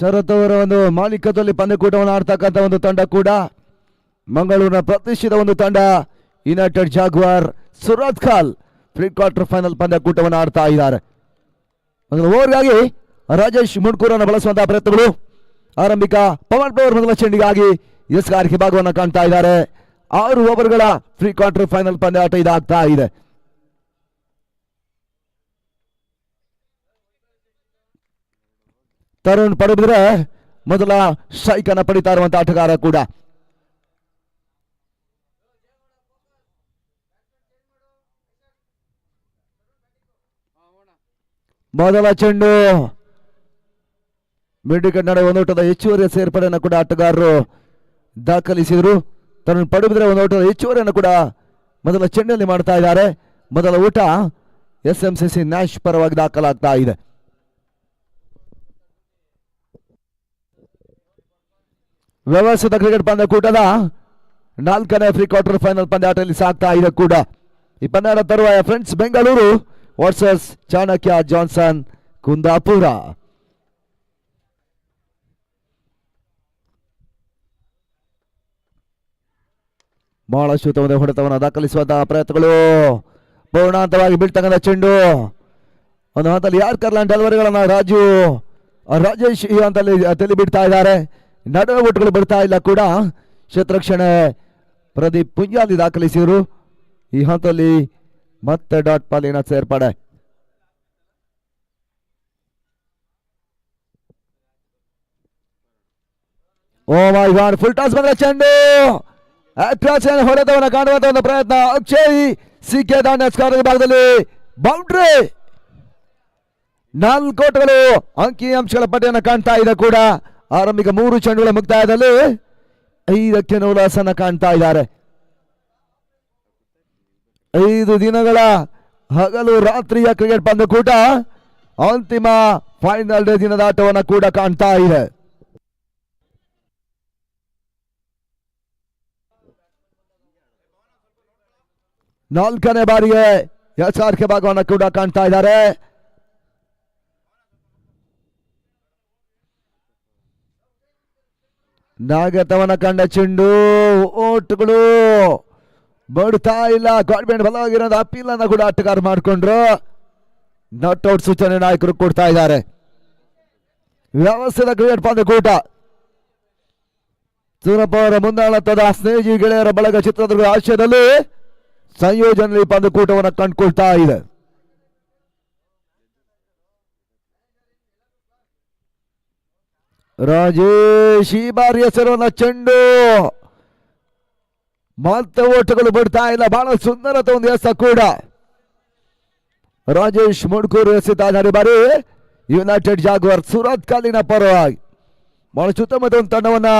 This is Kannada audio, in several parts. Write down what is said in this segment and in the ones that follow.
ಶರತ್ ಅವರ ಒಂದು ಮಾಲೀಕತ್ವದಲ್ಲಿ ಪಂದ್ಯಕೂಟವನ್ನು ಆಡ್ತಕ್ಕಂಥ ಒಂದು ತಂಡ ಕೂಡ ಮಂಗಳೂರಿನ ಪ್ರತಿಷ್ಠಿತ ಒಂದು ತಂಡ United Jaguar Surathkal pre quarter final ಪಂದ್ಯಕೂಟವನ್ನು ಆಡ್ತಾ ಇದ್ದಾರೆ. ಓವರ್ಗಾಗಿ ರಾಜೇಶ್ ಮುಡ್ಕೂರನ್ನು ಬಳಸುವಂತಹ ಪ್ರಯತ್ನಗಳು. ಆರಂಭಿಕ ಪವನ್ ಪವರ್ ಮೊದಲ ಚೆಂಡಿಗಾಗಿ ಎಸ್ಗಾರಿಕೆ ಭಾಗವನ್ನು ಕಾಣ್ತಾ ಇದ್ದಾರೆ. 6 ಓವರ್ಗಳ ಪ್ರೀ ಕ್ವಾರ್ಟರ್ ಫೈನಲ್ ಪಂದ್ಯಾಟ ಇದಾಗ್ತಾ ಇದೆ. ತರುಣ್ ಪಡುಬಿದ್ರೆ ಮೊದಲ ಸ್ಟ್ರೈಕ್ ಅನ್ನು ಪಡಿತಾ ಇರುವಂತಹ ಆಟಗಾರ ಕೂಡ. ಮೊದಲ ಚೆಂಡು ಮಿಡ್ ವಿಕೆಟ್ ನಡುವೆ ಒಂದು ಓಟದ ಹೆಚ್ಚುವರಿ ಸೇರ್ಪಡೆಯನ್ನು ಕೂಡ ಆಟಗಾರರು ದಾಖಲಿಸಿದರು. ತರುಣ್ ಪಡುಬಿದ್ರೆ ಒಂದು ಓಟದ ಹೆಚ್ಚುವರಿಯನ್ನು ಕೂಡ ಮೊದಲ ಚೆಂಡಿನಲ್ಲಿ ಮಾಡ್ತಾ ಇದ್ದಾರೆ. ಮೊದಲ ಊಟ SMCC ನ್ಯಾಶ್ ಪರವಾಗಿ ದಾಖಲಾಗ್ತಾ ಇದೆ. ವ್ಯವಸ್ಥಿತ ಕ್ರಿಕೆಟ್ ಪಂದ್ಯಕೂಟದ 4ನೇ ಪ್ರೀ ಕ್ವಾರ್ಟರ್ ಫೈನಲ್ ಪಂದ್ಯಾಟದಲ್ಲಿ ಸಾಗ್ತಾ ಇದೆ ಕೂಡ. ಈ ಪಂದ್ಯಾಟ ತರುವಾಯ friends Bengaluru versus Chanakya Johnson Kundapura. ಬಹಳಷ್ಟು ಉತ್ತಮವಾದ ಹೊಡೆತವನ್ನು ದಾಖಲಿಸುವಂತಹ ಪ್ರಯತ್ನಗಳು. ಪೂರ್ಣಾಂತವಾಗಿ ಬೀಳ್ತಕ್ಕಂಥ ಚೆಂಡು ಒಂದು ಹಂತದಲ್ಲಿ ಯಾರ್ಕರ್ಲ್ಯಾಂಡ್ ಡೆಲಿವರಿಗಳನ್ನ ರಾಜೇಶ್ ಈ ಹಂತದಲ್ಲಿ ತಲೆ ಬಿಡ್ತಾ ಇದ್ದಾರೆ. ನಡುವೆ ಒಟ್ಟುಗಳು ಬಿಡ್ತಾ ಇಲ್ಲ ಕೂಡ. ಶತರಕ್ಷಣೆ ಪ್ರದೀಪ್ ಪುಂಜಾಲಿ ದಾಖಲಿಸಿದರು. ಈ ಹಂತದಲ್ಲಿ ಮತ್ತೆ ಡಾಟ್ ಪಾಲಿನ ಸೇರ್ಪಡೆ. ಓ ಮೈ ಗಾಡ್, ಫುಲ್ ಟಾಸ್ ಬಂದ್ರೆ ಚೆಂಡು ಹೊಡೆತವನ್ನು ಕಾಣುವಂತ ಒಂದು ಪ್ರಯತ್ನ. ಅಕ್ಷಯ್ ಸಿಕೆ ದಾಂಡ ಸ್ಕಾರ್ ಭಾಗದಲ್ಲಿ ಬೌಂಡ್ರಿ. 4 ಓಟಗಳು ಅಂಕಿ ಅಂಶಗಳ ಪಟ್ಟಿಯನ್ನು ಕಾಣ್ತಾ ಇದೆ ಕೂಡ. ಆರಂಭಿಕ 3 ಚೆಂಡುಗಳ ಮುಕ್ತಾಯದಲ್ಲಿ 5ಕ್ಕೆ ನೂಲಾಸನ ಕಾಣ್ತಾ ಇದ್ದಾರೆ. 5 ದಿನಗಳ ಹಗಲು ರಾತ್ರಿಯ ಕ್ರಿಕೆಟ್ ಪಂದ್ಯಕೂಟ ಅಂತಿಮ ಫೈನಲ್ ಡೇ ದಿನದ ಆಟವನ್ನು ಕೂಡ ಕಾಣ್ತಾ ಇದೆ. ನಾಲ್ಕನೇ ಬಾರಿಗೆ ಎಚ್ಆರ್ಕೆ ಭಾಗವನ್ನು ಕೂಡ ಕಾಣ್ತಾ ಇದ್ದಾರೆ. ನಾಗತವನ ಕಂಡ ಚೆಂಡು ಓಟುಗಳು ಬಡ್ತಾ ಇಲ್ಲ. ಗೌರ್ಮೆಂಟ್ ಬಲವಾಗಿರೋದು ಅಪೀಲ್ ಅನ್ನ ಕೂಡ ಆಟಗಾರ ಮಾಡಿಕೊಂಡ್ರು. ನಾಟ್ ಔಟ್ ಸೂಚನೆ ನಾಯಕರು ಕೊಡ್ತಾ ಇದ್ದಾರೆ. ವ್ಯವಸ್ಥಿತ ಕ್ರಿಕೆಟ್ ಪಂದ್ಯಕೂಟ ಸೂರಪ್ಪ ಅವರ ಮುಂದಾಳತ್ವದ ಸ್ನೇಹಿ ಗೆಳೆಯರ ಬಳಗ ಚಿತ್ರದುರ್ಗ ಆಶಯದಲ್ಲಿ ಸಂಯೋಜನೆಯಲ್ಲಿ ಪಂದ್ಯಕೂಟವನ್ನು ಕಂಡುಕೊಳ್ತಾ ಇದೆ. ರಾಜೇಶ್ ಈ ಬಾರಿ ಹೆಸರುವನ್ನ ಚೆಂಡು ಮತ್ತೆ ಓಟಗಳು ಬಿಡ್ತಾ ಇಲ್ಲ. ಬಹಳ ಸುಂದರತೆ ಒಂದು ಎಸ ಕೂಡ. ರಾಜೇಶ್ ಮುಡ್ಕೂರು ಎಸೆದಿದ್ದಾರೆ ಬಾರಿ ಯುನೈಟೆಡ್ ಜಾಗ್ವಾರ್ ಸೂರತ್ ಕಾಲಿನ ಪರವಾಗಿ. ಬಹಳ ಸುತ್ತಮುತ್ತ ಒಂದು ತಂಡವನ್ನ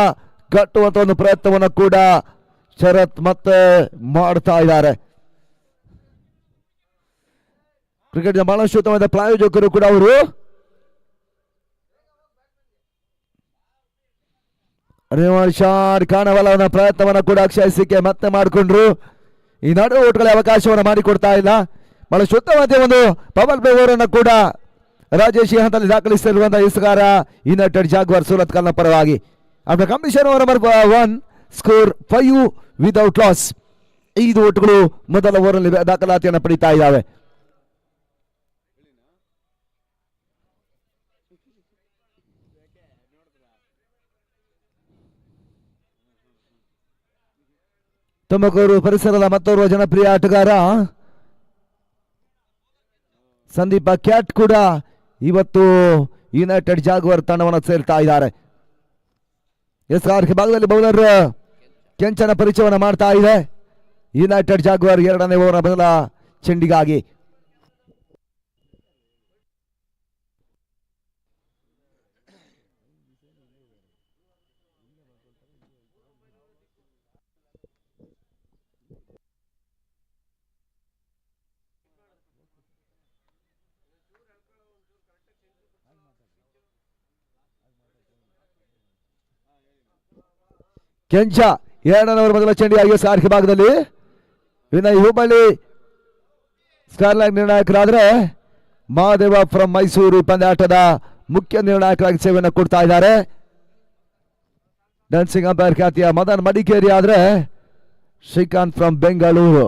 ಕಟ್ಟುವಂತ ಒಂದು ಪ್ರಯತ್ನವನ್ನು ಕೂಡ ಶರತ್ ಮತ್ತೆ ಮಾಡ್ತಾ ಇದ್ದಾರೆ. ಕ್ರಿಕೆಟ್ನ ಬಹಳಷ್ಟು ಉತ್ತಮವಾದ ಪ್ರಾಯೋಜಕರು ಕೂಡ ಅವರು. ಶಾಟ್ ಕಾಣವಲ್ಲ ಪ್ರಯತ್ನವನ್ನು ಕೂಡ ಅಕ್ಷಯ್ ಸಿಕೆ ಮತ್ತೆ ಮಾಡಿಕೊಂಡ್ರು. ಈ ನಡುವೆ ಓಟ್ಗಳ ಅವಕಾಶವನ್ನು ಮಾಡಿಕೊಡ್ತಾ ಇಲ್ಲ. ಬಹಳಷ್ಟು ಉತ್ತಮವಾದ ಒಂದು ಪವನ್ ಬೇವರನ್ನು ಕೂಡ ರಾಜೇಶ್ ಹಂತದಲ್ಲಿ ದಾಖಲಿಸಿರುವಂತಹ ಇಸ್ಗಾರ ಯುನೈಟೆಡ್ ಜಾಗ್ವಾರ್ ಸೂರತ್ ಕಲ್ನ ಪರವಾಗಿ. After completion over number 1 score 5 without loss. 5 ಓಟುಗಳು ಮೊದಲ ಓವರ್ನಲ್ಲಿ ದಾಖಲಾತಿಯನ್ನು ಪಡಿತಾ ಇದ್ದಾವೆ. ತುಮಕೂರು ಪರಿಸರದ ಮತ್ತೋರ್ವ ಜನಪ್ರಿಯ ಆಟಗಾರ ಸಂದೀಪ ಕ್ಯಾಟ್ ಕೂಡ ಇವತ್ತು ಯುನೈಟೆಡ್ ಜಾಗ್ವಾರ್ ತಂಡವನ್ನು ಸೇರ್ತಾ ಇದ್ದಾರೆ. ಎಸ್ಆರ್ಕೆ ಭಾಗದಲ್ಲಿ ಬೌಲರ್ ಕೆಂಚನ ಪರಿಚಯವನ್ನು ಮಾಡ್ತಾ ಇದೆ. ಯುನೈಟೆಡ್ ಜಾಗ್ವಾರ್ 2ನೇ ಓವರ್ ಮೊದಲ ಚೆಂಡಿಗಾಗಿ. ಕೆಂಚ 2ನೇ ಓವರ್ ಮೊದಲ ಚೆಂಡಿಗಾಗಿ ಸಾರ್ಕೆ ಭಾಗದಲ್ಲಿ. ವಿನಯ್ ಹುಬ್ಬಳ್ಳಿ ಸ್ಕಾರ್ಲೈನ್ ನಿರ್ಣಾಯಕರಾದ್ರೆ ಮಹಾದೇವ ಫ್ರಮ್ ಮೈಸೂರು ಪಂದ್ಯಾಟದ ಮುಖ್ಯ ನಿರ್ಣಾಯಕರಾಗಿ ಸೇವೆಯನ್ನು ಕೊಡ್ತಾ ಇದ್ದಾರೆ. ಡ್ಯಾನ್ಸಿಂಗ್ ಅಂಪೈರ್ ಖ್ಯಾತಿಯ ಮದನ್ ಮಡಿಕೇರಿ ಆದ್ರೆ ಶ್ರೀಕಾಂತ್ ಫ್ರಮ್ ಬೆಂಗಳೂರು.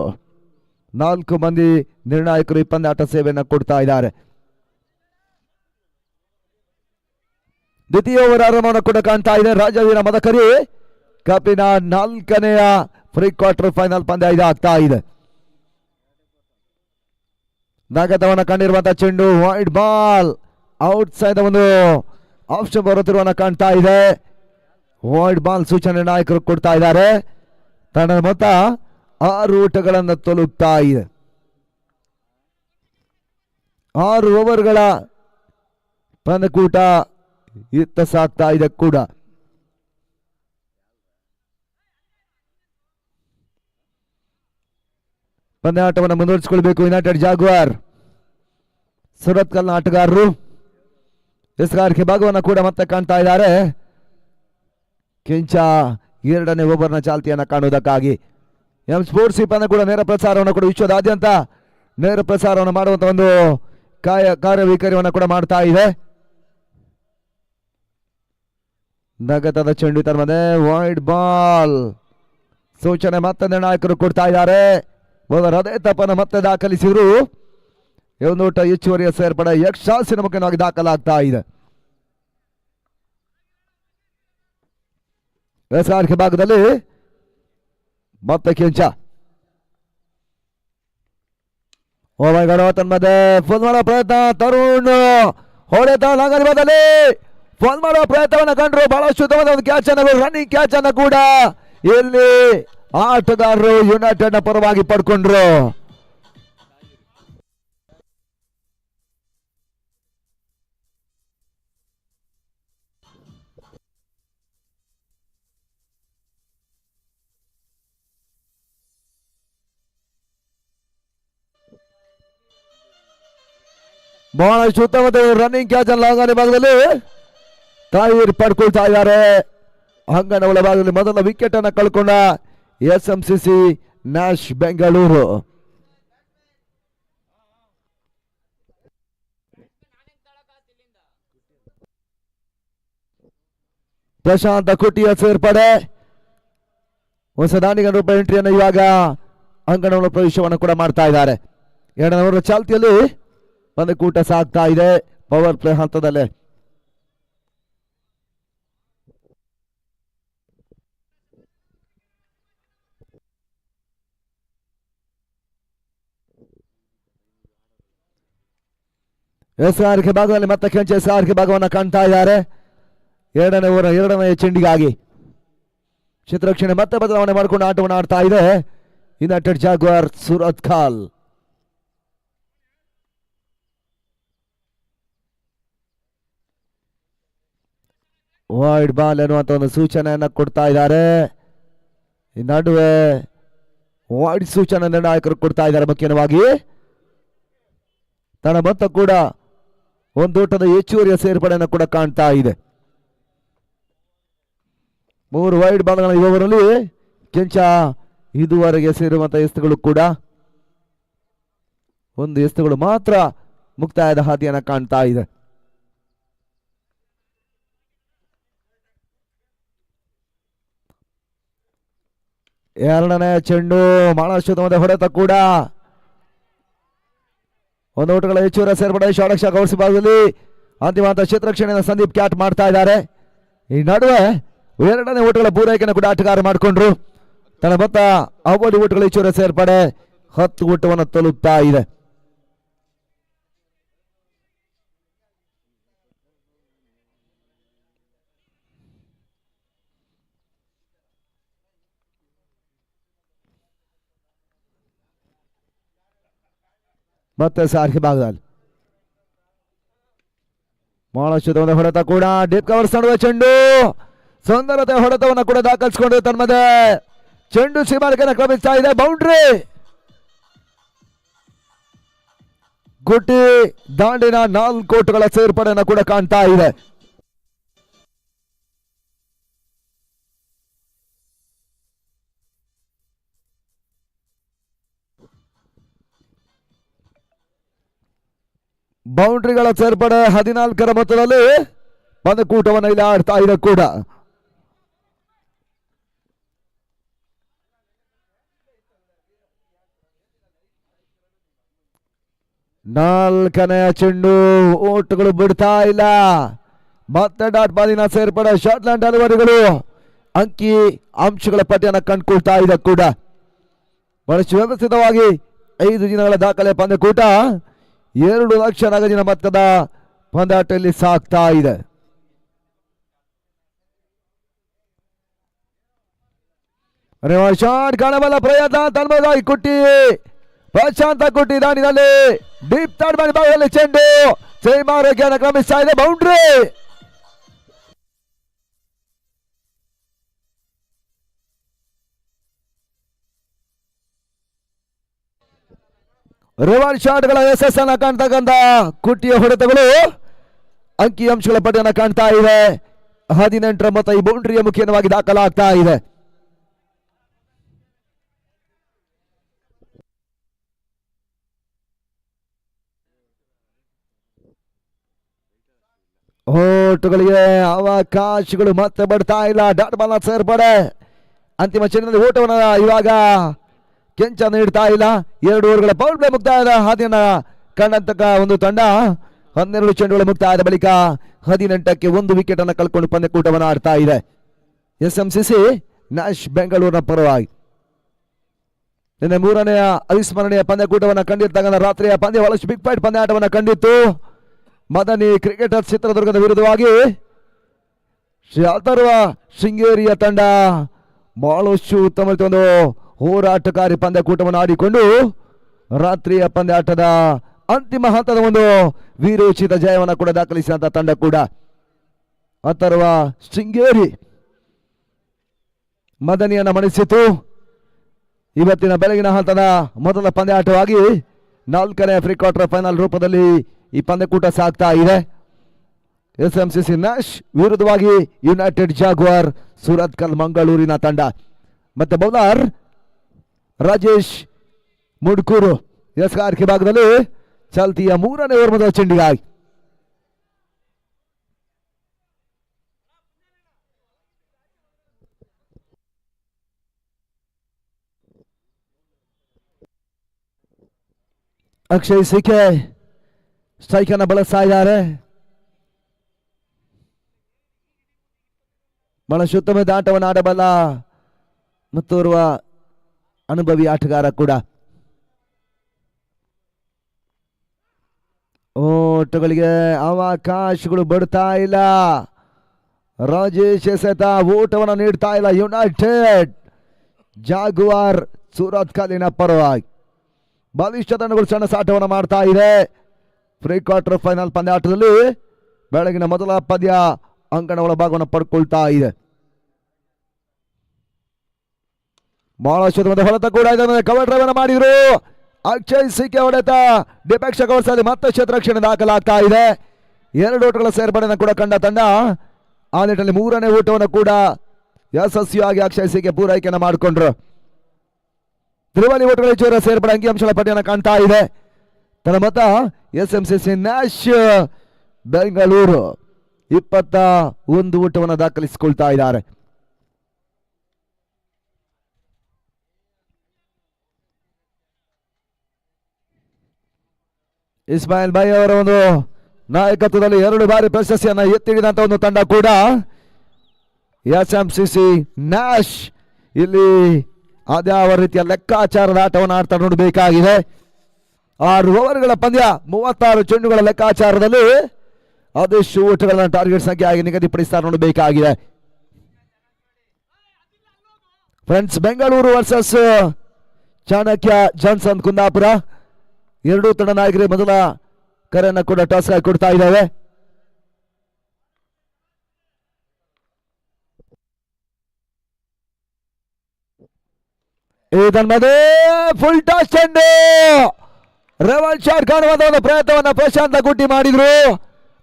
4 ಮಂದಿ ನಿರ್ಣಾಯಕರು ಈ ಪಂದ್ಯಾಟ ಸೇವೆಯನ್ನು ಕೊಡ್ತಾ ಇದ್ದಾರೆ. ದ್ವಿತೀಯ ಓವರ್ ಆರಂಭವನ್ನು ಕೂಡ ಕಾಣ್ತಾ ಇದೆ. ರಾಜವೀರ ಮದಕರಿ ಕಪಿನ 4ನೆಯ ಪ್ರೀ ಕ್ವಾರ್ಟರ್ ಫೈನಲ್ ಪಂದ್ಯ ಇದಾಗ್ತಾ ಇದೆ. ನಾಗತವನ್ನ ಕಂಡಿರುವಂತಹ ಚೆಂಡು ವೈಡ್ ಬಾಲ್ ಔಟ್ ಸೈಡ್ ಒಂದು ಆಪ್ಷನ್ ಬರುತ್ತಿರುವನ್ನ ಕಾಣ್ತಾ ಇದೆ. ವೈಡ್ ಬಾಲ್ ಸೂಚನೆ ನಾಯಕರು ಕೊಡ್ತಾ ಇದ್ದಾರೆ. ತಂಡದ ಮೊತ್ತ 6 ಓಟಗಳನ್ನು ತಲುಪ್ತಾ ಇದೆ. 6 ಓವರ್ಗಳ ಪಂದ್ಯಕೂಟ ಇತ್ತ ಸಾಗ್ತಾ ಇದೆ ಕೂಡ. ಪಂದ್ಯಾಟವನ್ನು ಮುಂದುವರಿಸಿಕೊಳ್ಬೇಕು ಯುನೈಟೆಡ್ ಜಾಗ್ವಾರ್. ಸುರತ್ಕಲ್ನ ಆಟಗಾರರು ಎಸ್ಗಾರಿಕೆ ಭಾಗವನ್ನು ಕೂಡ ಮತ್ತೆ ಕಾಣ್ತಾ ಇದ್ದಾರೆ. ಕೆಂಚ 2ನೇ ಓವರ್ನ ಚಾಲ್ತಿಯನ್ನು ಕಾಣುವುದಕ್ಕಾಗಿ ಎಂ ಸ್ಪೋರ್ಟ್ಸ್ ಈ ಪಂದ್ಯ ಕೂಡ ನೇರ ಪ್ರಸಾರವನ್ನು ಕೂಡ ವಿಶ್ವದಾದ್ಯಂತ ನೇರ ಪ್ರಸಾರವನ್ನು ಮಾಡುವಂತ ಒಂದು ಕಾರ್ಯವೈಖರಿಯನ್ನು ಕೂಡ ಮಾಡ್ತಾ ಇದೆ. ನಗತದ ಚೆಂಡು ತರಮದೆ ವೈಡ್ ಬಾಲ್ ಸೂಚನೆ ಮತ್ತೆ ನಿರ್ಣಾಯಕರು ಕೊಡ್ತಾ ಇದ್ದಾರೆ. ಹೃದಯ ತಪ್ಪನ್ನು ಮತ್ತೆ ದಾಖಲಿಸಿದ್ರು. ಒಂದೋಟ ಹೆಚ್ಚುವರಿಯ ಸೇರ್ಪಡೆ ಯಕ್ಷಾಸಿನ ಮುಖ್ಯವಾಗಿ ದಾಖಲಾಗ್ತಾ ಇದೆ. ಎಸ್ಆರ್ಕೆ ಭಾಗದಲ್ಲಿ ಮತ್ತೆ ಕೆಂಚ ತನ್ಮದೆ ಫೋನ್ ಮಾಡೋ ಪ್ರಯತ್ನ ತರುಣ್ ಹೊಡೆತ ಲಂಗರಿಬದಲ್ಲಿ ಫೋನ್ ಮಾಡೋ ಪ್ರಯತ್ನವನ್ನು ಕಂಡ್ರು. ಬಹಳಷ್ಟು ಉತ್ತಮವಾದ ಒಂದು ಕ್ಯಾಚ್ ಅನ್ನು ರನ್ನಿಂಗ್ ಕ್ಯಾಚ್ ಅನ್ನು ಕೂಡ ಇಲ್ಲಿ ಆಟಗಾರರು ಯುನೈಟೆಡ್ ನ ಪರವಾಗಿ ಪಡ್ಕೊಂಡ್ರು. ಬಹಳಷ್ಟು ಉತ್ತಮವಾದ ರನ್ನಿಂಗ್ ಕ್ಯಾಚ್ ಅನ್ನು ಲಾಂಗನೆ ಭಾಗದಲ್ಲಿ ತಾಯಿರ್ ಪಡ್ಕೊಳ್ತಾ ಇದ್ದಾರೆ. ಅಂಗಣ ಒಳಭಾಗದಲ್ಲಿ ಮೊದಲ ವಿಕೆಟ್ ಅನ್ನು ಕಳ್ಕೊಂಡ SMCC ನ್ಯಾಶ್ ಬೆಂಗಳೂರು. ಪ್ರಶಾಂತ ಕುಟಿಯ ಸೇರ್ಪಡೆ ಹೊಸ ದಾಂಡಿಗ ರೂಪಾಯಿ ಎಂಟ್ರಿಯನ್ನು ಇವಾಗ ಅಂಗಣ ಪ್ರವೇಶವನ್ನು ಕೂಡ ಮಾಡ್ತಾ ಇದ್ದಾರೆ. 2ನೇ ಓವರ್ ಚಾಲ್ತಿಯಲ್ಲಿ ಪಂದ್ಯಕೂಟ ಸಾಗ್ತಾ ಇದೆ ಪವರ್ ಪ್ಲೇ ಹಂತದಲ್ಲೇ. ಎಸ್ಆರ್ಕೆ ಭಾಗದಲ್ಲಿ ಮತ್ತೆ ಕೆಂಚ ಎಸ್ಆರ್ಕೆ ಭಾಗವನ್ನು ಕಾಣ್ತಾ ಇದ್ದಾರೆ. 2ನೇ ಓವರ್ 2ನೇ ಚೆಂಡಿಗಾಗಿ ಚಿತ್ರಕ್ಷಣೆ ಮತ್ತೆ ಬದಲಾವಣೆ ಮಾಡಿಕೊಂಡು ಆಟವನ್ನು ಆಡ್ತಾ ಇದೆ United Jaguar Surathkal. Wide ball ಎನ್ನುವಂತ ಒಂದು ಸೂಚನೆಯನ್ನ ಕೊಡ್ತಾ ಇದ್ದಾರೆ. ಈ ನಡುವೆ ವೈಡ್ ಸೂಚನೆ ನಿರ್ಣಾಯಕರು ಕೊಡ್ತಾ ಇದ್ದಾರೆ. ಮುಖ್ಯವಾಗಿ ತನ್ನ ಮೊತ್ತ ಕೂಡ ಒಂದೋಟದ ಹೆಚ್ಚುವರಿಯ ಸೇರ್ಪಡೆಯನ್ನು ಕೂಡ ಕಾಣ್ತಾ ಇದೆ. 3 ವೈಡ್ ಬಾಲ್ಗಳ ಇವರಲ್ಲಿ ಕೆಂಚ ಇದುವರೆಗೆ ಸೇರುವಂತಹ ಎಸ್ತುಗಳು ಕೂಡ 1 ಎಸ್ತುಗಳು ಮಾತ್ರ ಮುಕ್ತಾಯದ ಹಾದಿಯನ್ನು ಕಾಣ್ತಾ ಇದೆ. ಎರಡನೇ ಚೆಂಡು ಬಹಳಷ್ಟು ಹೊಡೆತ ಕೂಡ ಒಂದು ಓಟಗಳ ಹೆಚ್ಚುವರಿ ಸೇರ್ಪಡೆ ಷಾಡಕ್ಷ ಗೌಡ್ಸಿ ಭಾಗದಲ್ಲಿ ಅಂತಿಮ ಕ್ಷೇತ್ರಕ್ಷಣೆಯ ಸಂದೀಪ್ ಕ್ಯಾಟ್ ಮಾಡ್ತಾ ಇದ್ದಾರೆ. ಈ ನಡುವೆ 2ನೇ ಓಟಗಳ ಪೂರೈಕೆಯನ್ನು ಕೂಡ ಆಟಗಾರ ಮಾಡಿಕೊಂಡ್ರು. ತನ್ನ ಮೊತ್ತ ಅವಧಿ ಓಟಗಳ ಹೆಚ್ಚುವರಿ ಸೇರ್ಪಡೆ 10 ಓಟವನ್ನು ತಲುಪ್ತಾ ಇದೆ. ಮತ್ತೆ ಸಾರಿಗೆ ಭಾಗದಲ್ಲಿ ಬಹಳಷ್ಟು ಹೊಡೆತ ಕೂಡ ಡೀಪ್ ಕವರ್ಸ್ ನಡುವೆ ಚೆಂಡು ಸುಂದರತೆ ಹೊಡೆತವನ್ನು ಕೂಡ ದಾಖಲಿಸಿಕೊಂಡು ತನ್ಮದೆ ಚೆಂಡು ಸೀಮಾಳಿಕೆಯನ್ನು ಕ್ರಮಿಸ್ತಾ ಇದೆ. ಬೌಂಡ್ರಿ ಗುಟ್ಟಿ ದಾಂಡಿನ 4 ಓಟಗಳ ಸೇರ್ಪಡೆಯನ್ನು ಕೂಡ ಕಾಣ್ತಾ ಇದೆ. ಬೌಂಡ್ರಿಗಳ ಸೇರ್ಪಡೆ 14ರ ಮೊತ್ತದಲ್ಲಿ ಪಂದ್ಯಕೂಟವನ್ನು ಇಲ್ಲಿ ಆಡ್ತಾ ಇದೆ ಕೂಡ. ನಾಲ್ಕನೆಯ ಚೆಂಡು, ಓಟುಗಳು ಬಿಡ್ತಾ ಇಲ್ಲ. ಮತ್ತೆ ಡಾಟ್ ಬಾಲಿನ ಸೇರ್ಪಡೆ, ಶಾರ್ಟ್ಲ್ಯಾಂಡ್ ಡೆಲಿವರಿಗಳು, ಅಂಕಿ ಅಂಶಗಳ ಪಟ್ಟಿಯನ್ನು ಕಂಡುಕೊಳ್ತಾ ಇದೆ ಕೂಡ. ಬಹಳಷ್ಟು ವ್ಯವಸ್ಥಿತವಾಗಿ 5 ದಿನಗಳ ದಾಖಲೆ ಪಂದ್ಯಕೂಟ 2 ಲಕ್ಷ ನಗದಿನ ಮೊತ್ತದ ಪಂದ್ಯಾಟದಲ್ಲಿ ಸಾಗ್ತಾ ಇದೆ. ಶಾಟ್ ಕಾಣಬಲ್ಲ ಪ್ರಯತ್ನ ತನ್ಮಯವಾಗಿ ಕುಟ್ಟಿ ಪ್ರಶಾಂತ ಕುಟ್ಟಿ ದಾನಿನಲ್ಲಿ ಡೀಪ್ ತಾಡ್ ಮಾಡಿ ಭಾಗದಲ್ಲಿ ಚೆಂಡು ಚೈಮಾರೋಗ್ಯನ ಕ್ರಮಿಸ್ತಾ ಇದೆ. ಬೌಂಡ್ರಿ ರಿವರ್ಸ್ ಶಾಟ್ಗಳ ಯಶಸ್ಸನ್ನ ಕಾಣ್ತಕ್ಕಂಥ ಕುಟ್ಟಿಯ ಹೊಡೆತಗಳು ಅಂಕಿ ಅಂಶಗಳ ಪಟ್ಟಿಯನ್ನು ಕಾಣ್ತಾ ಇದೆ. 18ರ ಮೊತ್ತ ಈ ಬೌಂಡ್ರಿಯ ಮುಖೇನವಾಗಿ ದಾಖಲಾಗ್ತಾ ಇದೆ. ಓಟುಗಳಿಗೆ ಅವಕಾಶಗಳು ಮತ್ತೆ ಬರ್ತಾ ಇಲ್ಲ. ಡಾಟ್ ಬಾಲ್ ಸೇರ್ಪಡೆ, ಅಂತಿಮ ಚೆಂಡಿನಲ್ಲಿ ಓಟವನ್ನು ಇವಾಗ ಕೆಂಚ ನೀಡ್ತಾ ಇಲ್ಲ. 2 ಓವರ್ಗಳ ಪವರ್ ಪ್ಲೇ ಮುಕ್ತಾಯದ ಹಾದಿಯನ್ನ ಕಂಡಂತಕ್ಕ ಒಂದು ತಂಡ 12 ಚೆಂಡುಗಳ ಮುಕ್ತಾಯದ ಬಳಿಕ 18ಕ್ಕೆ 1 ವಿಕೆಟ್ ಅನ್ನು ಕಳ್ಕೊಂಡು ಪಂದ್ಯಕೂಟವನ್ನು ಆಡ್ತಾ ಇದೆ. SMCC ನ್ಯಾಶ್ ಬೆಂಗಳೂರಿನ ಪರವಾಗಿ ನಿನ್ನೆ 3ನೇ ಅವಿಸ್ಮರಣೀಯ ಪಂದ್ಯಕೂಟವನ್ನು ಕಂಡಿರ್ತಕ್ಕಂಥ ರಾತ್ರಿಯ ಪಂದ್ಯ ಬಹಳಷ್ಟು ಬಿಗ್ ಫೈಟ್ ಪಂದ್ಯಾಟವನ್ನು ಕಂಡಿತ್ತು. ಮದನಿ ಕ್ರಿಕೆಟರ್ ಚಿತ್ರದುರ್ಗದ ವಿರುದ್ಧವಾಗಿ ಅಥರ್ವ ಶೃಂಗೇರಿಯ ತಂಡ ಬಹಳಷ್ಟು ಉತ್ತಮ ಒಂದು ಹೋರಾಟಕಾರಿ ಪಂದ್ಯಕೂಟವನ್ನು ಆಡಿಕೊಂಡು ರಾತ್ರಿಯ ಪಂದ್ಯಾಟದ ಅಂತಿಮ ಹಂತದ ಒಂದು ವೀರೋಚಿತ ಜಯವನ್ನು ಕೂಡ ದಾಖಲಿಸಿದಂತ ತಂಡ ಕೂಡ ಅಥರ್ವ ಶೃಂಗೇರಿ ಮದನಿಯನ್ನ ಮಣಿಸಿತು. ಇವತ್ತಿನ ಬೆಳಗಿನ ಹಂತದ ಮೊದಲ ಪಂದ್ಯಾಟವಾಗಿ 4ನೇ ಪ್ರೀ ಕ್ವಾರ್ಟರ್ ಫೈನಲ್ ರೂಪದಲ್ಲಿ ಈ ಪಂದ್ಯಕೂಟ ಸಾಗ್ತಾ ಇದೆ. SMCC ನ್ಯಾಶ್ ವಿರುದ್ಧವಾಗಿ ಯುನೈಟೆಡ್ ಜಾಗ್ವಾರ್ ಸುರತ್ಕಲ್ ಮಂಗಳೂರಿನ ತಂಡ. ಮತ್ತೆ ಬೌಲರ್ ರಾಜೇಶ್ ಮುಡ್ಕೂರು ಎಸ್ಆರ್ಕೆ ಭಾಗದಲ್ಲಿ ಚಾಲ್ತಿಯ 3ನೇ ಓವರ್ ಮೊದಲ ಚೆಂಡಿಗಾಗಿ ಅಕ್ಷಯ್ ಸಿಕೆ ಸ್ಟ್ರೈಕ್ ಅನ್ನು ಬಳಸ್ತಾ ಇದ್ದಾರೆ. ಬಹಳಷ್ಟು ಉತ್ತಮ ಆಟವನ್ನು ಆಡಬಲ್ಲ ಮತ್ತೋರ್ವ ಅನುಭವಿ ಆಟಗಾರ ಕೂಡ. ಓಟಗಳಿಗೆ ಅವಕಾಶಗಳು ಬಿಡ್ತಾ ಇಲ್ಲ. ರಾಜೇಶ್ ಎಸೆತ ಓಟವನ್ನು ನೀಡ್ತಾ ಇಲ್ಲ. ಯುನೈಟೆಡ್ ಜಾಗುವಾರ್ ಸೂರತ್ ಕಾಲಿನ ಪರವಾಗಿ ಬಲಿಷ್ಠ ತಂಡಗಳು ಸಣ್ಣ ಸಾಟವನ್ನು ಮಾಡ್ತಾ ಇದೆ. ಪ್ರೀ ಕ್ವಾರ್ಟರ್ ಫೈನಲ್ ಪಂದ್ಯಾಟದಲ್ಲಿ ಬೆಳಗಿನ ಮೊದಲ ಪಂದ್ಯ ಅಂಕಣ ಒಳಭಾಗವನ್ನು ಪಡ್ಕೊಳ್ತಾ ಇದೆ. ಬಹಳಷ್ಟು ಹೊಡೆತ ಕೂಡ ಇದೆ. ಕವರ್ ಡ್ರೈವ್ ಅನ್ನು ಮಾಡಿದ್ರು. ಅಕ್ಷಯ್ ಸಿಕೆ ಹೊಡೆತ ಡಿಪೆಕ್ಷ ಕವರ್ಸಲ್ಲಿ ಮತ್ತೆ ಕ್ಷೇತ್ರರಕ್ಷಣೆ ದಾಖಲಾಗ್ತಾ ಇದೆ. 2 ಓಟಗಳ ಸೇರ್ಪಡೆಯನ್ನು ಕೂಡ ಕಂಡ ತಂಡ ಆ ನಿಟ್ಟಿನಲ್ಲಿ 3ನೇ ಓಟವನ್ನು ಕೂಡ ಯಶಸ್ವಿಯಾಗಿ ಅಕ್ಷಯ್ ಸಿಕೆ ಪೂರೈಕೆಯನ್ನು ಮಾಡಿಕೊಂಡ್ರು. ತ್ರಿವಳಿ ಓಟಗಳ ಜೋರ ಸೇರ್ಪಡೆ ಅಂಕಿಅಂಶಗಳ ಪಟ್ಟಿಯನ್ನು ಕಾಣ್ತಾ ಇದೆ. ತನ್ನ ಮತ SMCC ನ್ಯಾಶ್ ಬೆಂಗಳೂರು 21 ಓಟವನ್ನು ದಾಖಲಿಸಿಕೊಳ್ತಾ ಇದ್ದಾರೆ. ಇಸ್ಮಾಯಿಲ್ ಭಾಯ್ ಅವರ ಒಂದು ನಾಯಕತ್ವದಲ್ಲಿ 2 ಬಾರಿ ಪ್ರಶಸ್ತಿಯನ್ನು ಎತ್ತಿಡಿದಂತ ಒಂದು ತಂಡ ಕೂಡ SMCC ನ್ಯಾಶ್. ಇಲ್ಲಿ ಅದ್ಯಾವ ರೀತಿಯ ಲೆಕ್ಕಾಚಾರದ ಆಟವನ್ನು ಆಡ್ತಾ ನೋಡಬೇಕಾಗಿದೆ. 6 ಓವರ್ಗಳ ಪಂದ್ಯ 36 ಚೆಂಡುಗಳ ಲೆಕ್ಕಾಚಾರದಲ್ಲಿ ಅದೆಷ್ಟು ಓಟಗಳನ್ನು ಟಾರ್ಗೆಟ್ ಸಂಖ್ಯೆಯಾಗಿ ನಿಗದಿಪಡಿಸ್ತಾ ನೋಡಬೇಕಾಗಿದೆ. Friends, Bengaluru versus Chanakya Johnson Kundapura 2 ತಂಡ ನಾಯಕರಿಗೆ ಮೊದಲ ಕರೆಯನ್ನು ಕೂಡ ಟಾಸ್ ಆಗಿ ಕೊಡ್ತಾ ಇದ್ದಾವೆ. ಇದನ್ನೇ ಫುಲ್ ಟಾಸ್ ಚೆಂಡು ರೆವಲ್ ಶಾಟ್ ಕಾಣುವಂತ ಒಂದು ಪ್ರಯತ್ನವನ್ನ ಪ್ರಶಾಂತ ಗುಟ್ಟಿ ಮಾಡಿದ್ರು.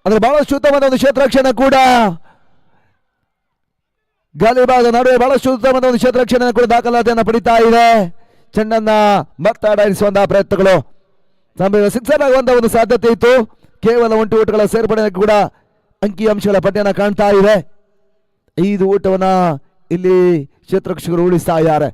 ಅಂದ್ರೆ ಬಹಳಷ್ಟು ಉತ್ತಮವಾದ ಒಂದು ಕ್ಷೇತ್ರರಕ್ಷಣೆ ಕೂಡ ಗಾಲಿಭಾಗ ನಡುವೆ ಬಹಳಷ್ಟು ಉತ್ತಮವಾದ ಒಂದು ಕ್ಷೇತ್ರರಕ್ಷಣೆ ಕೂಡ ದಾಖಲಾತಿಯನ್ನು ಪಡಿತಾ ಇದೆ. ಚೆಂಡನ್ನ ಮತ್ತಾಡಿಸುವಂತಹ ಪ್ರಯತ್ನಗಳು ಸಂಭವ ಸಿಕ್ಸರ್ ಆಗುವಂತಹ ಒಂದು ಸಾಧ್ಯತೆ ಇತ್ತು. ಕೇವಲ 1 ಓಟಗಳ ಸೇರ್ಪಡೆ ಕೂಡ ಅಂಕಿಅಂಶಗಳ ಪಟ್ಟಿಯನ್ನು ಕಾಣ್ತಾ ಇದೆ. 5 ಓಟವನ್ನ ಇಲ್ಲಿ ಕ್ಷೇತ್ರರಕ್ಷಕರು ಉಳಿಸ್ತಾ ಇದ್ದಾರೆ.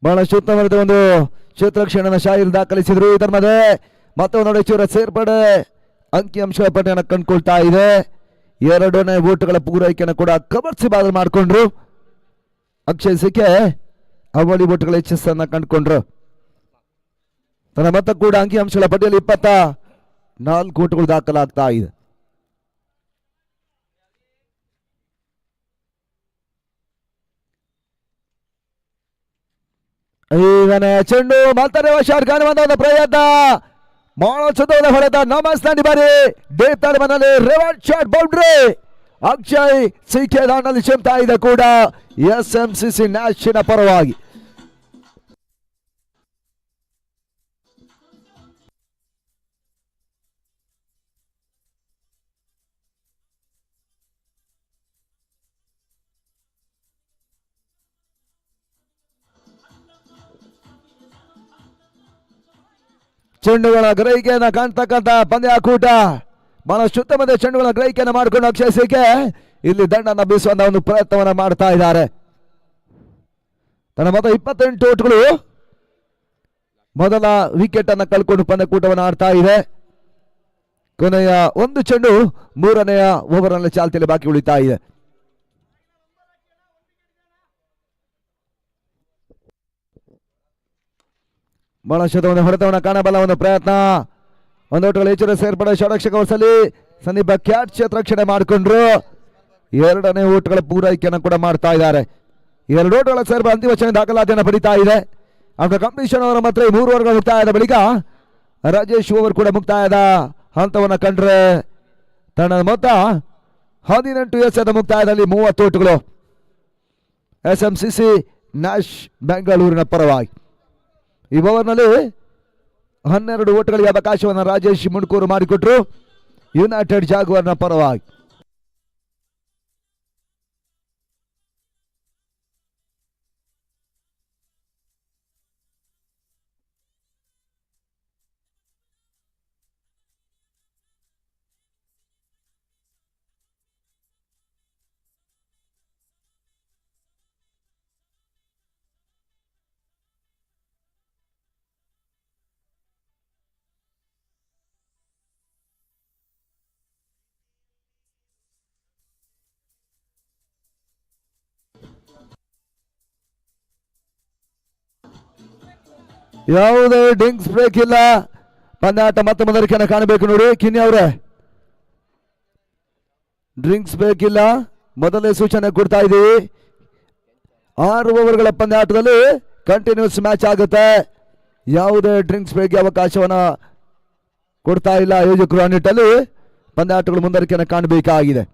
ಬಹಳಷ್ಟು ಉತ್ತಮವಾದ ಒಂದು ಕ್ಷೇತ್ರರಕ್ಷಣೆಯನ್ನು ಶಾಹಿರ್ ದಾಖಲಿಸಿದ್ರು. ಇದರ ಮಧ್ಯೆ ಮತ್ತೊಂದು ಹೆಚ್ಚುವರಿ ಸೇರ್ಪಡೆ ಅಂಕಿಅಂಶಗಳ ಪಟ್ಟಿಯನ್ನು ಕಂಡುಕೊಳ್ತಾ ಇದೆ. 2ನೇ ಓಟಗಳ ಪೂರೈಕೆಯನ್ನು ಕೂಡ ಕಬರ್ಸಿ ಬಾದಲ್ ಮಾಡಿಕೊಂಡ್ರು. ಅಕ್ಷಯ್ ಸಿಕೆ ಅವಳಿ ಓಟಗಳ ಯಶಸ್ಸನ್ನು ಕಂಡುಕೊಂಡ್ರು. ತನ್ನ ಮೊತ್ತ ಕೂಡ ಅಂಕಿಅಂಶಗಳ ಪಟ್ಟಿಯಲ್ಲಿ 24 ಓಟಗಳು ದಾಖಲಾಗ್ತಾ ಇದೆ. ಈಗನೇ ಚೆಂಡು ಮಾತಾರೆ ಶಾಟ್ ಕಾಣುವಂತ ಒಂದು ಪ್ರಯತ್ನ ಮಾಡೋದ ಹೊಡೆದ ನಮಸ್ತೆ ಬಾರಿ ಡೇಪ್ ಮನಲ್ಲಿ reverse shot boundary Akshay CK ದಾಂಡಲ್ಲಿ ಚಿಮ್ತಾ ಇದೆ ಕೂಡ SMCC ನ್ಯಾಶಿನ ಪರವಾಗಿ. ಚೆಂಡುಗಳ ಗ್ರಹಿಕೆಯನ್ನ ಕಾಣ್ತಕ್ಕಂಥ ಪಂದ್ಯಾಕೂಟ ಬಹಳಷ್ಟು ಉತ್ತಮದ ಚೆಂಡುಗಳ ಗ್ರಹಿಕೆಯನ್ನು ಮಾಡಿಕೊಂಡು ಅಕ್ಷಯ್ ಸಿಕೆ ಇಲ್ಲಿ ದಂಡನ ಬೀಸುವಂತ ಒಂದು ಪ್ರಯತ್ನವನ್ನ ಮಾಡ್ತಾ ಇದ್ದಾರೆ. ತನ್ನ ಮೊತ್ತ 28 ಓಟ್ಗಳು ಮೊದಲ ವಿಕೆಟ್ ಅನ್ನ ಕಳ್ಕೊಂಡು ಪಂದ್ಯಕೂಟವನ್ನು ಆಡ್ತಾ ಇದೆ. ಕೊನೆಯ ಒಂದು ಚೆಂಡು 3ನೆಯ ಓವರ್ ನಲ್ಲಿ ಚಾಲ್ತಿಯಲ್ಲಿ ಬಾಕಿ ಉಳಿತಾ ಇದೆ. ಬಹಳಷ್ಟು ಹೊಡೆತವನ್ನ ಕಾಣಬಲ್ಲ ಒಂದು ಪ್ರಯತ್ನ. ಒಂದು ಓಟಗಳ ಹೆಚ್ಚಿನ ಸೇರ್ಪಡೆ ಷಡಕ್ಷಕ ವರ್ಷದಲ್ಲಿ ಸಂದೀಪ ಕ್ಯಾಟ್ ಕ್ಷೇತ್ರರಕ್ಷಣೆ ಮಾಡಿಕೊಂಡ್ರು. 2ನೇ ಓಟಗಳ ಪೂರೈಕೆಯನ್ನು ಕೂಡ ಮಾಡ್ತಾ ಇದ್ದಾರೆ. 2 ಓಟಗಳ ಸೇರ್ಪಡೆ ಅಂತಿಮ ಕ್ಷಣ ದಾಖಲಾತಿಯನ್ನು ಪಡಿತಾ ಇದೆ. ಆಫ್ಟರ್ ಕಂಪ್ಲೀಷನ್ ಅವರ ಮಾತ್ರ 3 ಓವರ್ಗಳ ಮುಕ್ತಾಯದ ಬಳಿಕ ರಾಜೇಶ್ ಓವರ್ ಕೂಡ ಮುಕ್ತಾಯದ ಹಂತವನ್ನು ಕಂಡ್ರೆ ತಂಡದ ಮೊತ್ತ 18 ಎಸೆದ ಮುಕ್ತಾಯದಲ್ಲಿ 30 ಓಟಗಳು SMCC ನ್ಯಾಶ್ ಬೆಂಗಳೂರಿನ ಪರವಾಗಿ. ಈ ಓವರ್ನಲ್ಲಿ 12 ಓಟಗಳಿಗೆ ಅವಕಾಶವನ್ನು ರಾಜೇಶ್ ಮುಣ್ಕೂರು ಮಾಡಿಕೊಟ್ರು ಯುನೈಟೆಡ್ ಜಾಗುವಾರ್ನ ಪರವಾಗಿ. ಯಾವುದೇ ಡ್ರಿಂಕ್ಸ್ ಬ್ರೇಕ್ ಇಲ್ಲ. ಪಂದ್ಯಾಟ ಮತ್ತೆ ಮೊದಲಿಕೆಯನ್ನು ಕಾಣಬೇಕು ನೋಡಿ ಕಿನ್ನಿ ಅವರೇ. ಡ್ರಿಂಕ್ಸ್ ಬ್ರೇಕ್ ಇಲ್ಲ, ಮೊದಲೇ ಸೂಚನೆ ಕೊಡ್ತಾ ಇದ್ದೀವಿ. 6 ಓವರ್ಗಳ ಪಂದ್ಯಾಟದಲ್ಲಿ ಕಂಟಿನ್ಯೂಸ್ ಮ್ಯಾಚ್ ಆಗುತ್ತೆ. ಯಾವುದೇ ಡ್ರಿಂಕ್ಸ್ ಬ್ರೇಕ್ಗೆ ಅವಕಾಶವನ್ನ ಕೊಡ್ತಾ ಇಲ್ಲ ಆಯೋಜಕರು. ಆ ನಿಟ್ಟಲ್ಲಿ ಪಂದ್ಯಾಟಗಳು ಮುಂದರಿಕೆಯನ್ನು ಕಾಣಬೇಕಾಗಿದೆ.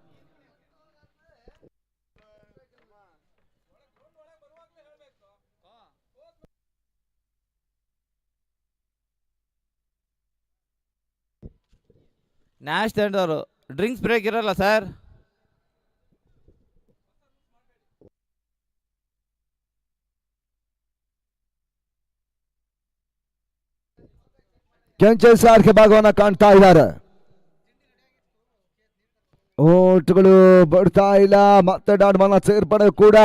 ನ್ಯಾಶ್ ತಂಡವರು ಡ್ರಿಂಕ್ಸ್ ಬ್ರೇಕ್ ಇರಲ್ಲ ಸರ್. ಕೆಂಚೆ ಸಾರ್ಕೆ ಭಾಗವನ್ನ ಕಾಣ್ತಾ ಇದ್ದಾರೆ. ಓಟ್ಗಳು ಬರ್ತಾ ಇಲ್ಲ. ಮತ್ತೆ ಡಾಡ್ಮನ್ನ ಸೇರ್ಪಡೆ ಕೂಡ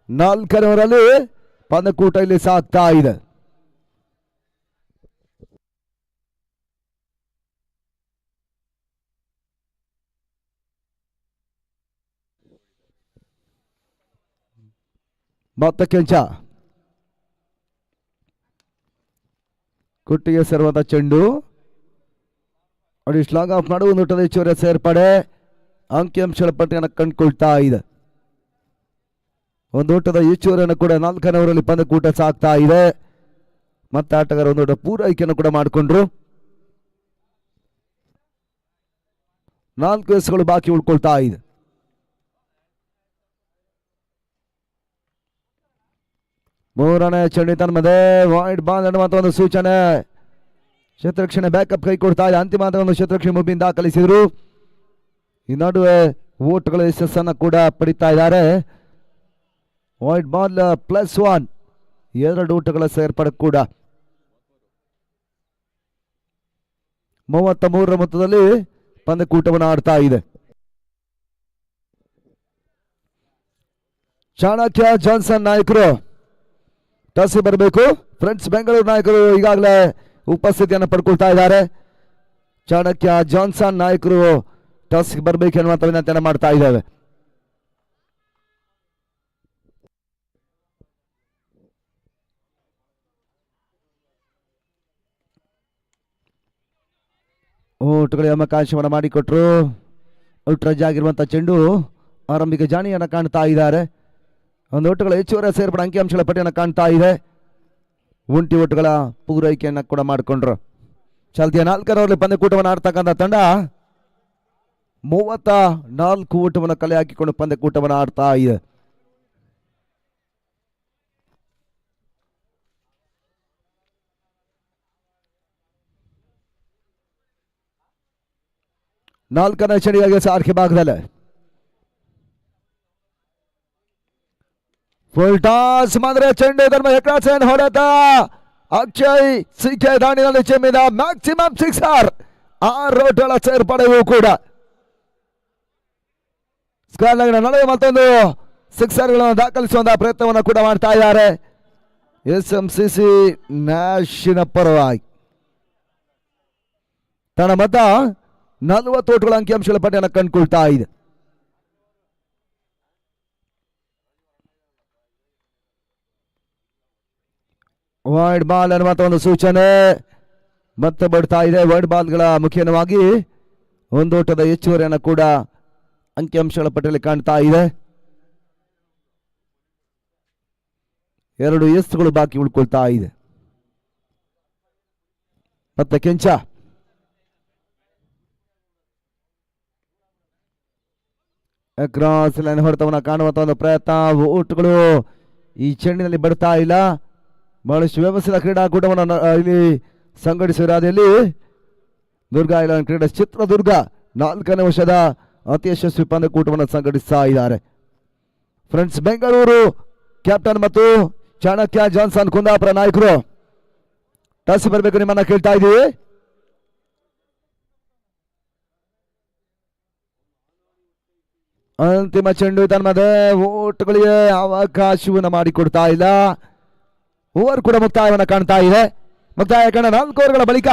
4ನೇ ಓವರಲ್ಲಿ ಪಂದ್ಯಕೂಟ ಇಲ್ಲಿ ಸಾಗ್ತಾ ಇದೆ. ಮತ್ತೆ ಕೆಂಚ ಕುಟ್ಟಿಗೆ ಸೇರುವಂತ ಚೆಂಡು ಲಾಂಗ್ ಆಫ್ ಮಾಡುವ ಒಂದು ಹೆಚ್ಚುವರಿ ಸೇರ್ಪಡೆ ಅಂಕಿಅಂಶಗಳ ಪಟ್ಟಿಯನ್ನು ಕಂಡುಕೊಳ್ತಾ ಇದೆ. ಒಂದು ಓಟದ ಹೆಚ್ಚುವರಿಯನ್ನು ಕೂಡ 4ನೇ ಓವರಲ್ಲಿ ಪಂದ್ಯಕೂಟ ಸಾಗ್ತಾ ಇದೆ. ಮತ್ತೆ ಆಟಗಾರ ಒಂದು ಓಟ ಪೂರೈಕೆಯನ್ನು ಕೂಡ ಮಾಡಿಕೊಂಡ್ರು. 4 ಎಸೆಗಳು ಬಾಕಿ ಉಳ್ಕೊಳ್ತಾ ಇದೆ. ಮೂರನೇ ಚೆಂಡು ತನ್ಮದೆ ವೈಡ್ ಬಾಲ್ ಎನ್ನುವಂತ ಒಂದು ಸೂಚನೆ. ಕ್ಷೇತ್ರರಕ್ಷಣೆ ಬ್ಯಾಕಪ್ ಕೈ ಕೊಡ್ತಾ ಇದೆ. ಅಂತಿಮ ಒಂದು ಕ್ಷೇತ್ರರಕ್ಷಣೆ ಮುಬಿನ್ ದಾಖಲಿಸಿದ್ರು. ಈ ನಡುವೆ ಓಟ್ಗಳ ಯಶಸ್ಸನ್ನು ಕೂಡ ಪಡಿತಾ ಇದ್ದಾರೆ ವೈಟ್ ಬಾಲ್ +1 2 ಓಟಗಳ ಸೇರ್ಪಡೆ ಕೂಡ 33ರ ಮೊತ್ತದಲ್ಲಿ ಪಂದ್ಯಕೂಟವನ್ನು ಆಡ್ತಾ ಇದೆ. ಚಾಣಕ್ಯ ಜಾನ್ಸನ್ ನಾಯಕರು ಟಾಸ್ಗೆ ಬರಬೇಕು. ಫ್ರೆಂಡ್ಸ್ ಬೆಂಗಳೂರು ನಾಯಕರು ಈಗಾಗಲೇ ಉಪಸ್ಥಿತಿಯನ್ನು ಪಡ್ಕೊಳ್ತಾ ಇದ್ದಾರೆ. ಚಾಣಕ್ಯ ಜಾನ್ಸನ್ ನಾಯಕರು ಟಾಸ್ಗೆ ಬರಬೇಕು ಎನ್ನುವಂತ ವಿನಂತಿಯನ್ನು ಮಾಡ್ತಾ ಇದ್ದೇವೆ. ಓಟುಗಳಿಗೆ ಅವಕಾಶವನ್ನು ಮಾಡಿಕೊಟ್ರು. ಔಟ್ರಜ್ ಆಗಿರುವಂಥ ಚೆಂಡು ಆರಂಭಿಕ ಜಾಣಿಯನ್ನು ಕಾಣ್ತಾ ಇದ್ದಾರೆ. ಒಂದು ಓಟುಗಳ ಹೆಚ್ಚುವರಿ ಸೇರ್ಪಡೆ ಅಂಕಿಅಂಶಗಳ ಪಟ್ಟಿಯನ್ನು ಕಾಣ್ತಾ ಇದೆ. ಒಂಟಿ ಓಟುಗಳ ಪೂರೈಕೆಯನ್ನು ಕೂಡ ಮಾಡಿಕೊಂಡ್ರು. ಚಾಲ್ತಿಯ 4ನೇ ಪಂದ್ಯಕೂಟವನ್ನು ಆಡ್ತಕ್ಕಂಥ ತಂಡ 34 ಓಟವನ್ನು ಕಲೆ ಹಾಕಿಕೊಂಡು ಪಂದ್ಯಕೂಟವನ್ನು ಆಡ್ತಾ ಇದೆ. ನಾಲ್ಕನೇ ಚಡಿಯಾಗಿ ಸಾರ್ಕೆ ಭಾಗದಲ್ಲಿ ಫುಲ್ ಟಾಸ್ ಮಾದ್ರೆ ಚೆಂಡು ಎಕ್ರಾಸನ್ ಹೊಡೆತ ಅಕ್ಷಯ್ ಸಿಕೆ ದಾಣಿನಲ್ಲಿ ಚೆಮ್ಮಿದ ಮ್ಯಾಕ್ಸಿಮಮ್ 6 6 ಓಟಗಳ ಸೇರ್ಪಡೆಯೂ ಕೂಡ ಸ್ಕಾರ್ಲೈನ್ ನಡುವೆ ಮತ್ತೊಂದು 6ಗಳನ್ನು ದಾಖಲಿಸುವಂತಹ ಪ್ರಯತ್ನವನ್ನು ಕೂಡ ಮಾಡ್ತಾ ಇದ್ದಾರೆ SMCC ನ್ಯಾಷಿನ ಪರವಾಗಿ. ತನ್ನ ಮತ 40 ಓಟುಗಳ ಅಂಕಿಅಂಶಗಳ ಪಟ್ಟಿಯನ್ನು ಕಂಡುಕೊಳ್ತಾ ಇದೆ. ವೈಡ್ ಬಾಲ್ ಅನ್ನುವಂಥ ಒಂದು ಸೂಚನೆ ಮತ್ತೆ ಬರ್ತಾ ಇದೆ. ವೈಡ್ ಬಾಲ್ಗಳ ಮುಖ್ಯವಾಗಿ ಒಂದು ಓಟದ ಹೆಚ್ಚುವರಿಯನ್ನು ಕೂಡ ಅಂಕಿಅಂಶಗಳ ಪಟ್ಟಿಯಲ್ಲಿ ಕಾಣ್ತಾ ಇದೆ. 2 ಎಸ್ಗಳು ಬಾಕಿ ಉಳ್ಕೊಳ್ತಾ ಇದೆ. ಮತ್ತೆ ಕೆಂಚ ಕ್ರಾಸ್ ಲೈನ್ ಹೊಡೆತವನ್ನು ಕಾಣುವಂತ ಒಂದು ಪ್ರಯತ್ನ. ಓಟುಗಳು ಈ ಚೆಂಡಿನಲ್ಲಿ ಬರ್ತಾ ಇಲ್ಲ. ಬಹಳಷ್ಟು ವ್ಯವಸ್ಥಿತ ಕ್ರೀಡಾಕೂಟವನ್ನು ಇಲ್ಲಿ ಸಂಘಟಿಸುವ ರಾಜ್ಯದಲ್ಲಿ ದುರ್ಗಾ ಇಲಾನ್ ಕ್ರೀಡಾ ಚಿತ್ರದುರ್ಗ 4ನೇ ವರ್ಷದ ಅತಿ ಯಶಸ್ವಿ ಪಂದ್ಯಕೂಟವನ್ನು ಸಂಘಟಿಸ್ತಾ ಇದ್ದಾರೆ. ಫ್ರೆಂಡ್ಸ್ ಬೆಂಗಳೂರು ಕ್ಯಾಪ್ಟನ್ ಮತ್ತು ಚಾಣಕ್ಯ ಜಾನ್ಸನ್ ಕುಂದಾಪುರ ನಾಯಕರು ಟಾಸ್ ಬರಬೇಕು ನಿಮ್ಮನ್ನ ಕೇಳ್ತಾ ಇದ್ದೀವಿ. ಅಂತಿಮ ಚೆಂಡು ತನ್ಮದೆ ಓಟುಗಳಿಗೆ ಅವಕಾಶವನ್ನು ಮಾಡಿಕೊಡ್ತಾ ಇಲ್ಲ. ಓವರ್ ಕೂಡ ಮುಕ್ತಾಯವನ್ನು ಕಾಣ್ತಾ ಇದೆ. ಮುಕ್ತಾಯ ಕಂಡ 4 ಓವರ್ಗಳ ಬಳಿಕ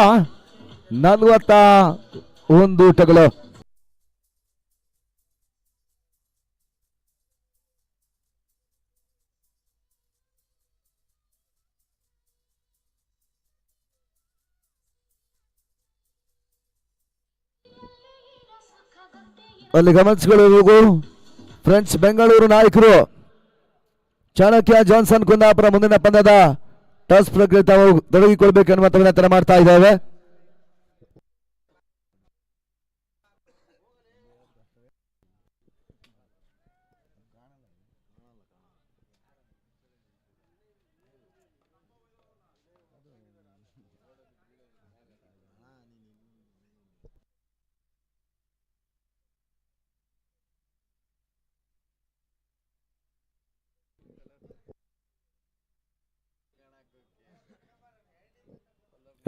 41 ಓಟಗಳು. ಅಲ್ಲಿ ಗಮನಿಸಿಕೊಳ್ಳುವುದು ಫ್ರೆಂಡ್ಸ್ ಬೆಂಗಳೂರು ನಾಯಕರು ಚಾಣಕ್ಯ ಜಾನ್ಸನ್ ಕುಂದಾಪುರ ಮುಂದಿನ ಪಂದ್ಯದ ಟಾಸ್ ಪ್ರಕ್ರಿಯೆ ತಾವು ತೊಡಗಿಕೊಳ್ಬೇಕೆನ್ನುವಂತ ವಿನಂತಿ ಮಾಡ್ತಾ ಇದ್ದೇವೆ.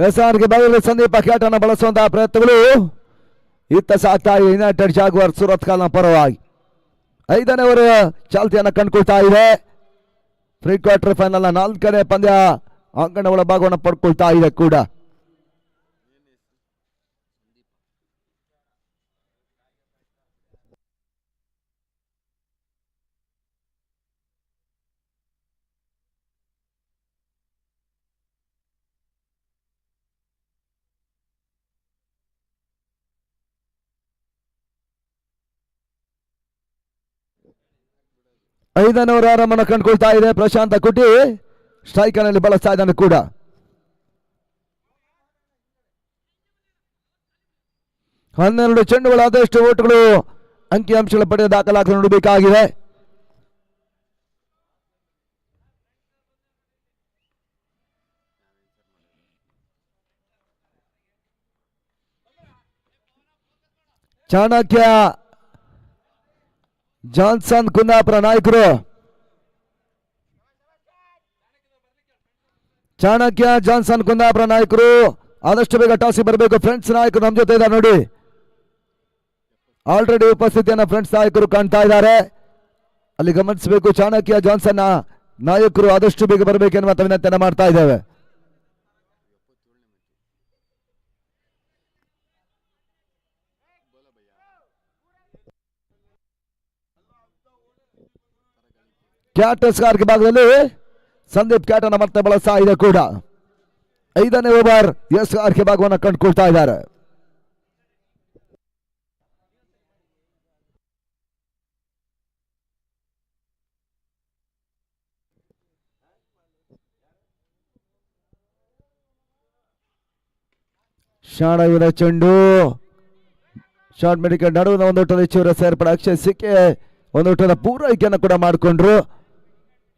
ಎಸ್ಆರ್ಗೆ ಬದಲು ಸಂದೀಪ ಕ್ಯಾಟನ್ನು ಬಳಸುವಂತಹ ಪ್ರಯತ್ನಗಳು ಇತ್ತ ಸಾಗ್ತಾ ಇದೆ. ಯುನೈಟೆಡ್ ಜಾಗ್ವಾರ್ ಸೂರತ್ ಕಾಲ್ನ ಪರವಾಗಿ 5ನೇ ಓವರ್ ಚಾಲ್ತಿಯನ್ನು ಕಂಡುಕೊಳ್ತಾ ಇದೆ. ಪ್ರೀ ಕ್ವಾರ್ಟರ್ ಫೈನಲ್ 4ನೇ ಪಂದ್ಯ ಅಂಗಣ ಒಳಭಾಗವನ್ನು ಪಡ್ಕೊಳ್ತಾ ಇದೆ ಕೂಡ. ಐದನೇ ಓವರ್ ಆರಂಭವನ್ನು ಕಂಡುಕೊಳ್ತಾ ಇದೆ. ಪ್ರಶಾಂತ ಕುಟಿ ಸ್ಟ್ರೈಕರ್ನಲ್ಲಿ ಬಳಸ್ತಾ ಇದ್ದಾನೆ ಕೂಡ. 12 ಚೆಂಡುಗಳು ಆದಷ್ಟು ಓಟುಗಳು ಅಂಕಿಅಂಶಗಳ ಪಡೆಯ ದಾಖಲಾತಿ ನೋಡಬೇಕಾಗಿದೆ. ಚಾಣಕ್ಯ ಜಾನ್ಸನ್ ಕುಂದಾಪುರ ನಾಯಕರು ಚಾಣಕ್ಯ ಜಾನ್ಸನ್ ಕುಂದಾಪುರ ನಾಯಕರು ಆದಷ್ಟು ಬೇಗ ಟಾಸಿ ಬರಬೇಕು. ಫ್ರೆಂಡ್ಸ್ ನಾಯಕರು ನಮ್ಮ ಜೊತೆ ಇದ್ದಾರೆ ನೋಡಿ, ಆಲ್ರೆಡಿ ಉಪಸ್ಥಿತಿಯನ್ನ ಫ್ರೆಂಡ್ಸ್ ನಾಯಕರು ಕಾಣ್ತಾ ಇದ್ದಾರೆ, ಅಲ್ಲಿ ಗಮನಿಸಬೇಕು. ಚಾಣಕ್ಯ ಜಾನ್ಸನ್ ನಾಯಕರು ಆದಷ್ಟು ಬೇಗ ಬರಬೇಕೆನ್ನುವ ವಿನಂತಿಯನ್ನು ಮಾಡ್ತಾ ಇದ್ದೇವೆ. ಕ್ಯಾಟಸ್ಗಾರಿಕೆ ಭಾಗದಲ್ಲಿ ಸಂದೀಪ್ ಕ್ಯಾಟನ ಮತ್ತೆ ಬಳಸ್ತಾ ಇದೆ ಕೂಡ. 5ನೇ ಓವರ್ ಎಸ್ ಆರ್ಕೆ ಭಾಗವನ್ನು ಕಂಡುಕೊಳ್ತಾ ಇದ್ದಾರೆ. ಶಾಣವಿನ ಚೆಂಡು ಶಾರ್ಟ್ ಮೆಡಿಕಲ್ ನಡುವಿನ ಒಂದು ಊಟದ ಹೆಚ್ಚುವರಿ ಸೇರ್ಪಡೆ. ಅಕ್ಷಯ್ ಸಿಕ್ಕೆ ಒಂದು ಊಟದ ಪೂರೈಕೆಯನ್ನು ಕೂಡ ಮಾಡಿಕೊಂಡ್ರು.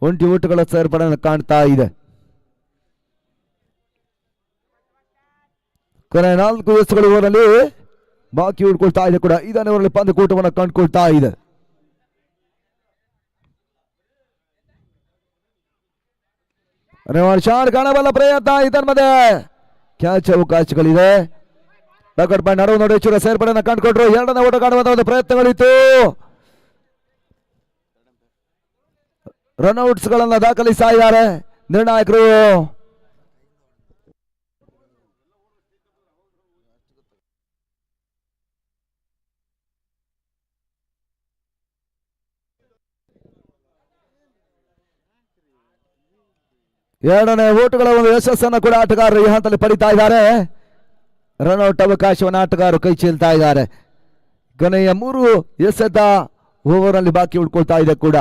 ಒಂಟಿ ಊಟಗಳ ಸೇರ್ಪಡೆಯನ್ನು ಕಾಣ್ತಾ ಇದೆ. ಕೊನೆ 4 ಎಸ್ಗಳು ಓವರಲ್ಲಿ ಬಾಕಿ ಉಳ್ಕೊಳ್ತಾ ಇದೆ ಕೂಡ. 5ನೇ ಓವರಲ್ಲಿ ಪಂದ್ಯಕೂಟವನ್ನು ಕಂಡುಕೊಳ್ತಾ ಇದೆ. ಶಾರ್ಟ್ ಕಾಣಬಲ್ಲ ಪ್ರಯತ್ನ, ಇದರ ಮಧ್ಯೆ ಕ್ಯಾಚ್ ಅವಕಾಶಗಳಿದೆ. ಬ್ಯಾಕ್ವರ್ಡ್ ಪಾಯಿಂಟ್ ನಡುವೆ ನೋಡಿ ಹೆಚ್ಚುವರಿ ಸೇರ್ಪಡೆಯನ್ನು ಕಂಡುಕೊಂಡ್ರು. 2ನೇ ಓಟ ಕಾಣುವಂತಹ ಒಂದು ಪ್ರಯತ್ನಗಳಿತ್ತು. ರನ್ಔಟ್ಸ್ ಗಳನ್ನ ದಾಖಲಿಸ್ತಾ ಇದ್ದಾರೆ ನಿರ್ಣಾಯಕರು. ಎರಡನೇ ಓಟುಗಳ ಒಂದು ಯಶಸ್ಸನ್ನು ಕೂಡ ಆಟಗಾರರು ಈ ಹಂತದಲ್ಲಿ ಪಡಿತಾ ಇದ್ದಾರೆ. ರನ್ಔಟ್ ಅವಕಾಶವನ್ನು ಆಟಗಾರರು ಕೈ ಚೆಲ್ತಾ ಇದ್ದಾರೆ. ಕೊನೆಯ 3 ಎಸೆತ ಓವರ್ ಅಲ್ಲಿ ಬಾಕಿ ಉಳ್ಕೊಳ್ತಾ ಇದೆ ಕೂಡ.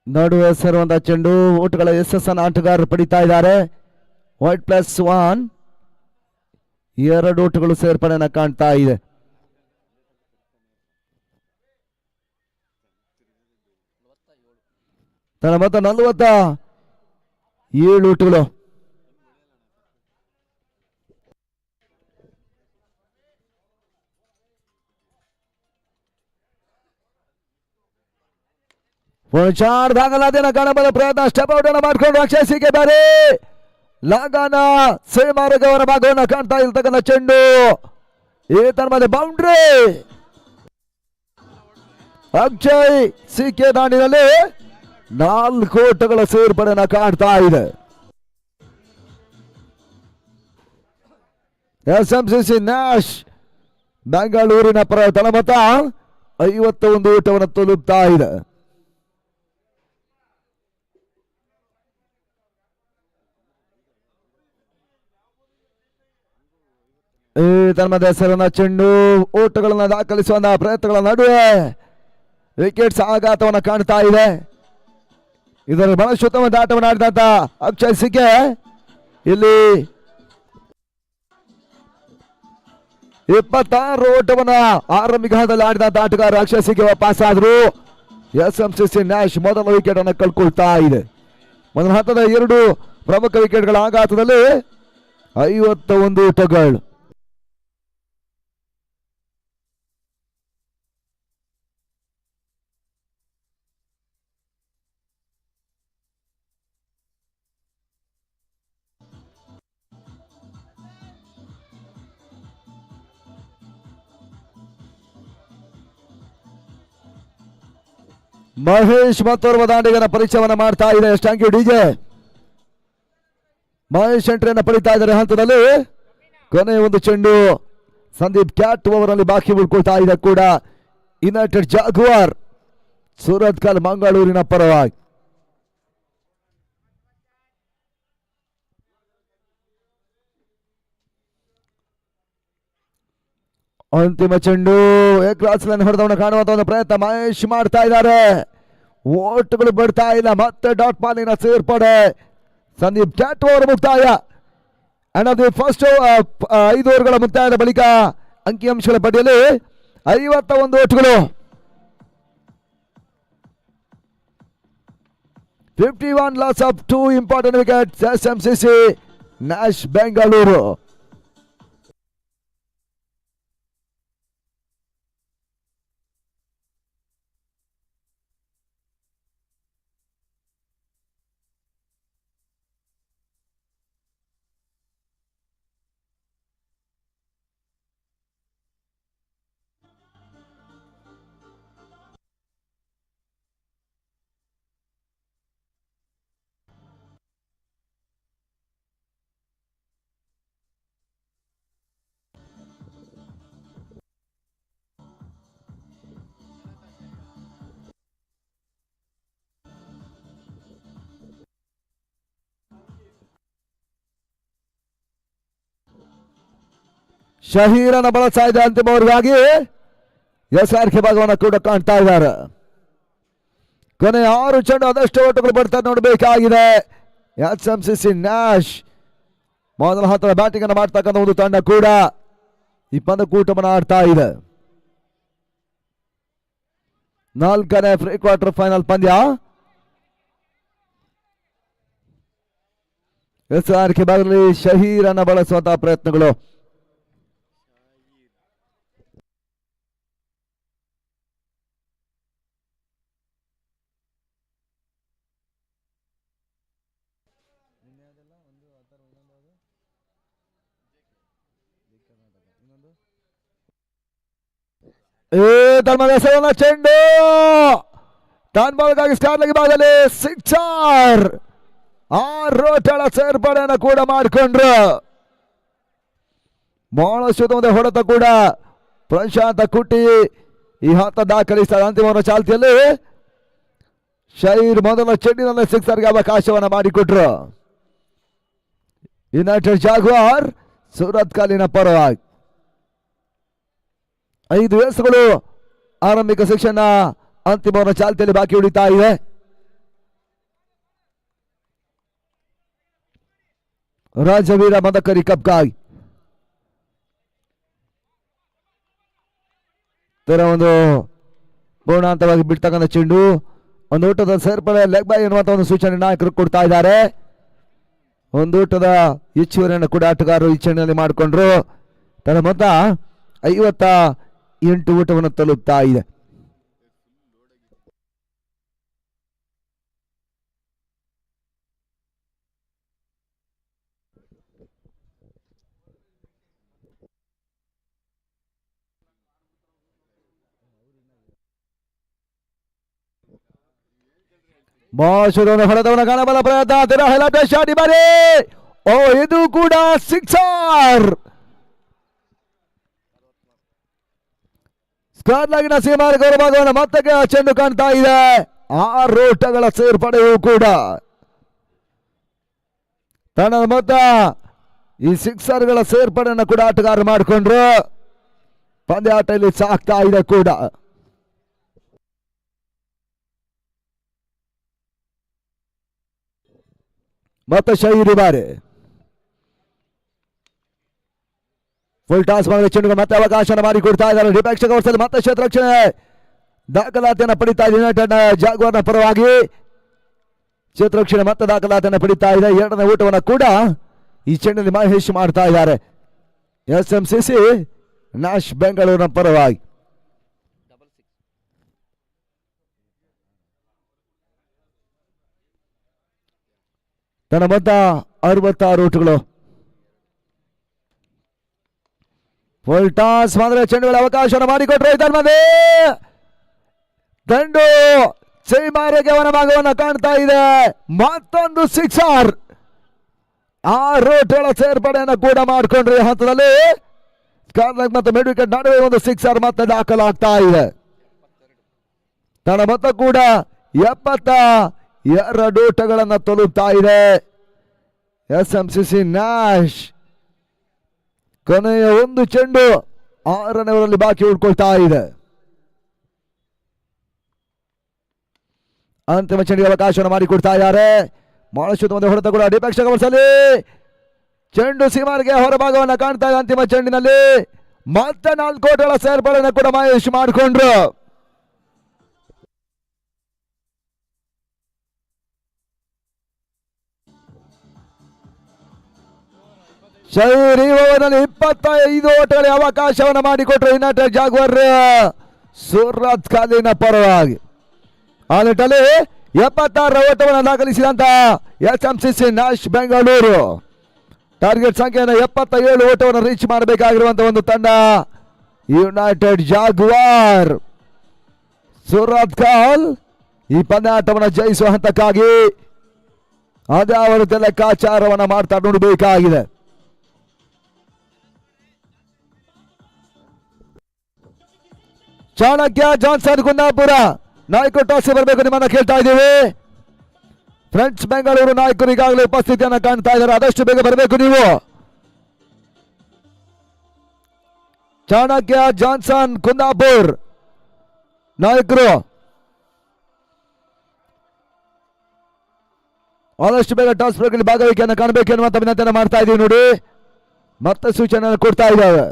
ನಡುವೆ ಸೇರುವಂತಹ ಚೆಂಡು ಓಟುಗಳ ಯಶಸ್ಸನ್ನು ಆಟಗಾರರು ಪಡಿತಾ ಇದ್ದಾರೆ. ವೈಟ್ +1 2 ಓಟುಗಳು ಸೇರ್ಪಡೆಯನ್ನು ಕಾಣ್ತಾ ಇದೆ. ತನ್ನ ಮೊತ್ತ 47 ಓಟುಗಳು. ಶಾರ್ಟ್ ದಾಖಲಾತಿಯನ್ನು ಕಾಣಬಲ್ಲ ಪ್ರಯತ್ನ. ಸ್ಟೆಪ್ ಔಟ್ ಅನ್ನು ಮಾಡಿಕೊಂಡು ಅಕ್ಷಯ್ ಸಿಕ್ಕೆ ಬಾರಿ ಲಾಗಾನ ಸೇಮಾರ್ಗ ಅವರ ಭಾಗವನ್ನು ಕಾಣ್ತಾ ಇರ್ತಕ್ಕಂಥ ಚೆಂಡು ಈ ತರಮದ ಬೌಂಡ್ರಿ. ಅಕ್ಷಯ್ ಸಿಕ್ಕೆ ದಾಂಡಿನಲ್ಲಿ 4 ಓಟಗಳ ಸೇರ್ಪಡೆಯನ್ನು ಕಾಣ್ತಾ ಇದೆ. SMCC ನ್ಯಾಶ್ ಬೆಂಗಳೂರಿನ ಪರ ತಳಮತ 51 ಓಟವನ್ನು ತಲುಪ್ತಾ ಇದೆ. ಈ ತನ್ಮದ ಹೆಸರನ್ನ ಚೆಂಡು ಓಟಗಳನ್ನು ದಾಖಲಿಸುವಂತಹ ಪ್ರಯತ್ನಗಳ ನಡುವೆ ವಿಕೆಟ್ಸ್ ಆಘಾತವನ್ನು ಕಾಣ್ತಾ ಇದೆ. ಇದರಲ್ಲಿ ಬಹಳಷ್ಟು ಉತ್ತಮ ಆಟವನ್ನು ಆಡಿದಂತ ಅಕ್ಷಯ್ ಸಿಕ್ಕೆ ಇಲ್ಲಿ 26 ಓಟವನ್ನ ಆರಂಭಿಕ ಹಂತದಲ್ಲಿ ಆಡಿದಂತ ಆಟಗಾರ ಅಕ್ಷಯ್ ಸಿಕ್ಕೆ ವಾಪಸ್ ಆದ್ರು. SMCC ನ್ಯಾಶ್ ಮೊದಲ ವಿಕೆಟ್ ಅನ್ನು ಕಳ್ಕೊಳ್ತಾ ಇದೆ. ಮೊದಲ ಹಂತದ 2 ಪ್ರಮುಖ ವಿಕೆಟ್ಗಳ ಆಘಾತದಲ್ಲಿ 51 ಓಟಗಳು. ಮಹೇಶ್ ಮತ್ತೋರ್ವ ದಾಂಡಿಗನ ಪರಿಚಯವನ್ನು ಮಾಡ್ತಾ ಇದೆ. Thank you DJ. ಮಹೇಶ್ ಎಂಟ್ರಿಯನ್ನು ಪಡಿತಾ ಇದ್ದಾರೆ ಹಂತದಲ್ಲಿ. ಕೊನೆಯ ಒಂದು ಚೆಂಡು ಸಂದೀಪ್ ಕ್ಯಾಟ್ ಓವರ್ ಅಲ್ಲಿ ಬಾಕಿ ಉಳ್ಕೊಳ್ತಾ ಇದೆ ಕೂಡ. ಯುನೈಟೆಡ್ ಜಾಗ್ವಾರ್ ಸೂರತ್ಕಲ್ ಮಂಗಳೂರಿನ ಪರವಾಗಿ. ಅಂತಿಮ ಚೆಂಡು ಕ್ರಾಸ್ ಲೈನ್ ಹೊಡೆದವನ್ನ ಕಾಣುವಂತ ಒಂದು ಪ್ರಯತ್ನ ಮಹೇಶ್ ಮಾಡ್ತಾ ಇದ್ದಾರೆ. ಓಟುಗಳು ಬಿಡ್ತಾ ಇಲ್ಲ. ಮತ್ತೆ ಡಾಟ್ ಬಾಲಿನ ಸೇರ್ಪಡೆ. ಸಂದೀಪ್ ಕ್ಯಾಟ್ ಓವರ್ ಮುಕ್ತಾಯ. ಅದು ಫಸ್ಟ್ 5 ಓವರ್ಗಳ ಮುಕ್ತಾಯದ ಬಳಿಕ ಅಂಕಿಅಂಶಗಳ ಪಟ್ಟಿಯಲ್ಲಿ 51 ಓಟುಗಳು. 51 loss of 2 important wickets. SMCC Nash Bengaluru. ಶಹೀರನ ಬಳಸ್ತಾ ಇದೆ ಅಂತಿಮವರೆಗಾಗಿ SRK ಭಾಗವನ್ನು ಕೂಡ ಕಾಣ್ತಾ ಇದ್ದಾರೆ. ಕೊನೆ 6 ಚೆಂಡು ಅದಷ್ಟು ಓಟಗಳು ಬರ್ತಾರೆ ನೋಡಬೇಕಾಗಿದೆ. SMCC ನ್ಯಾಶ್ ಮೊದಲ ಹಂತದ ಬ್ಯಾಟಿಂಗ್ ಅನ್ನು ಮಾಡ್ತಕ್ಕಂಥ ಒಂದು ತಂಡ ಕೂಡ ಈ ಪಂದ್ಯಕೂಟವನ್ನು ಆಡ್ತಾ ಇದೆ. 4ನೇ ಪ್ರೀ ಕ್ವಾರ್ಟರ್ ಫೈನಲ್ ಪಂದ್ಯ. SRK ಭಾಗದಲ್ಲಿ ಶಹೀರನ್ನ ಬಳಸುವಂತಹ ಪ್ರಯತ್ನಗಳು. ಧರ್ಮದೇಶವನ್ನ ಚೆಂಡು ಟರ್ನ್ ಬಾಲ್ಗಾಗಿ ಸ್ಟಾರ್ ಲಗಿ ಭಾಗದಲ್ಲಿ ಸಿಕ್ಸರ್. 6 ಓಟಗಳ ಸೇರ್ಪಡೆಯನ್ನು ಕೂಡ ಮಾಡಿಕೊಂಡ್ರು. ಬಹಳಷ್ಟು ಮುಂದೆ ಹೊಡೆತ ಕೂಡ ಪ್ರಶಾಂತ ಕುಟ್ಟಿ ಈ ಹಂತ ದಾಖಲಿಸ್ತಾರೆ. ಅಂತಿಮ ಚಾಲ್ತಿಯಲ್ಲಿ ಶಹೀರ್ ಮೊದಲ ಚೆಂಡಿನಲ್ಲಿ ಸಿಕ್ಸರ್ಗೆ ಅವಕಾಶವನ್ನು ಮಾಡಿಕೊಟ್ರು. ಯುನೈಟೆಡ್ ಜಾಗ್ವಾರ್ ಸೂರತ್ ಕಾಲಿನ ಪರವಾಗಿ 5 ಎಸ್ಗಳು ಆರಂಭಿಕ ಸೆಕ್ಷನ್ ಅಂತಿಮ ಚಾಲ್ತಿಯಲ್ಲಿ ಬಾಕಿ ಉಳಿತಾ ಇದೆ. ರಾಜವೀರ ಮದಕರಿ ಕಪ್ಗಾಗಿ ತರ ಒಂದು ಪೂರ್ಣಾಂತವಾಗಿ ಬಿಡ್ತಕ್ಕಂಥ ಚೆಂಡು. ಒಂದು ಊಟದ ಸೇರ್ಪಡೆ ಲೆಗ್ ಬೈ ಎನ್ನುವಂತ ಒಂದು ಸೂಚನೆ ನಾಯಕರು ಕೊಡ್ತಾ ಇದ್ದಾರೆ. ಒಂದು ಊಟದ ಹೆಚ್ಚುವರಿಯನ್ನು ಕೂಡ ಆಟಗಾರರು ಈ ಚೆಂಡಿನಲ್ಲಿ ಮಾಡಿಕೊಂಡ್ರು. ತನ್ನ ಮೊತ್ತ 58 ಊಟವನ್ನು ತಲುಪ್ತಾ ಇದೆ. ಹೊಡೆದವನ ಕಾಣಬಲ ಪ್ರಯತ್ನ ಬಾರಿ. ಓ ಇದು ಕೂಡ ಸಿಕ್ಸರ್. ಸ್ಕಾರ್ಲಾಗಿನ ಸೀಮಾರ ಗೌರವವನ್ನು ಮತ್ತೆ ಚೆಂಡು ಕಾಣ್ತಾ ಇದೆ. 6 ಓಟಗಳ ಸೇರ್ಪಡೆಯೂ ಕೂಡ ತನ್ನ ಮೊತ್ತ ಈ ಸಿಕ್ಸರ್ಗಳ ಸೇರ್ಪಡೆಯನ್ನು ಕೂಡ ಆಟಗಾರರು ಮಾಡಿಕೊಂಡ್ರು. ಪಂದ್ಯಾಟ ಇಲ್ಲಿ ಸಾಕ್ತಾ ಇದೆ ಕೂಡ. ಮತ್ತೆ ಶಹೀರ್ ಬಾರಿ ಫುಲ್ ಟಾಸ್ ಮಾಡಿದ ಚೆಂಡುಗಳು ಮತ್ತೆ ಅವಕಾಶ ಮಾಡಿಕೊಡ್ತಾ ಇದ್ದಾರೆ. ಡಿಪ್ಯಾಕ್ಷಕ ವರ್ಷದಲ್ಲಿ ಮತ್ತೆ ಕ್ಷೇತ್ರ ರಕ್ಷಣೆ ದಾಖಲಾತಿಯನ್ನು ಪಡಿತಾ ಇದೆ ಯುನೈಟೆಡ್ ಜಾಗ್ವಾರ್ನ ಪರವಾಗಿ. ಕ್ಷೇತ್ರ ರಕ್ಷಣೆ ಮತ್ತೆ ದಾಖಲಾತಿಯನ್ನು ಪಡಿತಾ ಇದೆ. 2ನೇ ಊಟವನ್ನು ಕೂಡ ಈ ಚೆಂಡಿನಲ್ಲಿ ಮಹೇಶ್ ಮಾಡ್ತಾ ಇದ್ದಾರೆ. SMCC ನ್ಯಾಶ್ ಬೆಂಗಳೂರಿನ ಪರವಾಗಿ. ತನ್ನ ಮೊತ್ತ 66 ಓಟಗಳು. ಫುಲ್ ಟಾಸ್ ಮಾಡಿದ್ರೆ ಚೆಂಡುಗಳ ಅವಕಾಶವನ್ನು ಮಾಡಿಕೊಟ್ರೆ ಧರ್ಮದೇ ದಂಡು ಸೈಮಾರಿಗೆ ಅವನ ಭಾಗವನ್ನು ಕಾಣ್ತಾ ಇದೆ. ಮತ್ತೊಂದು ಸಿಕ್ಸರ್. 6 ಓಟಗಳ ಸೇರ್ಪಡೆಯನ್ನು ಕೂಡ ಮಾಡಿಕೊಂಡ್ರೆ ಹಂತದಲ್ಲಿ ಸ್ಕಾರ್ಲೆಗ್ ಮತ್ತು ಮಿಡ್ ವಿಕೆಟ್ ನಡುವೆ ಒಂದು ಸಿಕ್ಸರ್ ಮತ್ತೆ ದಾಖಲಾಗ್ತಾ ಇದೆ. ತನ್ನ ಮೊತ್ತ ಕೂಡ 72 ಓಟಗಳನ್ನು ತಲುಪ್ತಾ ಇದೆ. SMCC ನ್ಯಾಶ್ ಕೊನೆಯ ಒಂದು ಚೆಂಡು 6ನೇ ಓವರಲ್ಲಿ ಬಾಕಿ ಉಳ್ಕೊಳ್ತಾ ಇದೆ. ಅಂತಿಮ ಚೆಂಡಿಗೆ ಅವಕಾಶವನ್ನು ಮಾಡಿಕೊಡ್ತಾ ಇದ್ದಾರೆ. ಬಹಳಷ್ಟು ಮುಂದೆ ಹೊಡೆತ ಕೂಡ ಡಿಪ್ಯಾಕ್ಷಕ ವರ್ಷದಲ್ಲಿ ಚೆಂಡು ಸೀಮಾರಿಗೆ ಹೊರಭಾಗವನ್ನು ಕಾಣ್ತಾ ಇದೆ. ಅಂತಿಮ ಚೆಂಡಿನಲ್ಲಿ ಮತ್ತೆ 4 ಓಟಗಳ ಸೇರ್ಪಡೆಯನ್ನು ಕೂಡ ಮಹೇಶ್ ಮಾಡಿಕೊಂಡ್ರು. ಶಹೀರ್ ಈ ಓವರ್ನಲ್ಲಿ 25 ಓಟಗಳ ಅವಕಾಶವನ್ನು ಮಾಡಿಕೊಟ್ರು ಯುನೈಟೆಡ್ ಜಾಗ್ವಾರ್ ಸೂರತ್ ಕಾಲಿನ ಪರವಾಗಿ. ಆ ನಿಟ್ಟಲ್ಲಿ 76 ಓಟವನ್ನು ದಾಖಲಿಸಿದಂತ SMCC ನ್ಯಾಶ್ ಬೆಂಗಳೂರು ಟಾರ್ಗೆಟ್ ಸಂಖ್ಯೆಯನ್ನು 77 ಓಟವನ್ನು ರೀಚ್ ಮಾಡಬೇಕಾಗಿರುವಂತಹ ಒಂದು ತಂಡ ಯುನೈಟೆಡ್ ಜಾಗ್ವಾರ್. ಸೂರತ್ ಕಾಲ್ ಈ ಪಂದ್ಯಾಟವನ್ನು ಜಯಿಸುವ ಹಂತಕ್ಕಾಗಿ ಅದ್ಯಾವರ ಲೆಕ್ಕಾಚಾರವನ್ನು ಮಾಡ್ತಾ ನೋಡಬೇಕಾಗಿದೆ. ಚಾಣಕ್ಯ ಜಾನ್ಸನ್ ಕುಂದಾಪುರ ನಾಯಕರು ಟಾಸ್ ಬರಬೇಕು ನಿಮ್ಮನ್ನ ಕೇಳ್ತಾ ಇದ್ದೀವಿ. ಫ್ರೆಂಡ್ಸ್ ಬೆಂಗಳೂರು ನಾಯಕರು ಈಗಾಗಲೇ ಉಪಸ್ಥಿತಿಯನ್ನು ಕಾಣ್ತಾ ಇದ್ದಾರೆ. ಆದಷ್ಟು ಬೇಗ ಬರಬೇಕು ನೀವು. ಚಾಣಕ್ಯ ಜಾನ್ಸನ್ ಕುಂದಾಪುರ್ ನಾಯಕರು ಆದಷ್ಟು ಬೇಗ ಟಾಸ್ ಬ್ರೇಕ್ ಭಾಗವಹಿಕೆಯನ್ನು ಕಾಣಬೇಕು ಎನ್ನುವಂತ ವಿನಂತಿಯನ್ನು ಮಾಡ್ತಾ ಇದೀವಿ ನೋಡಿ. ಮತ್ತೆ ಸೂಚನೆ ಕೊಡ್ತಾ ಇದ್ದಾವೆ.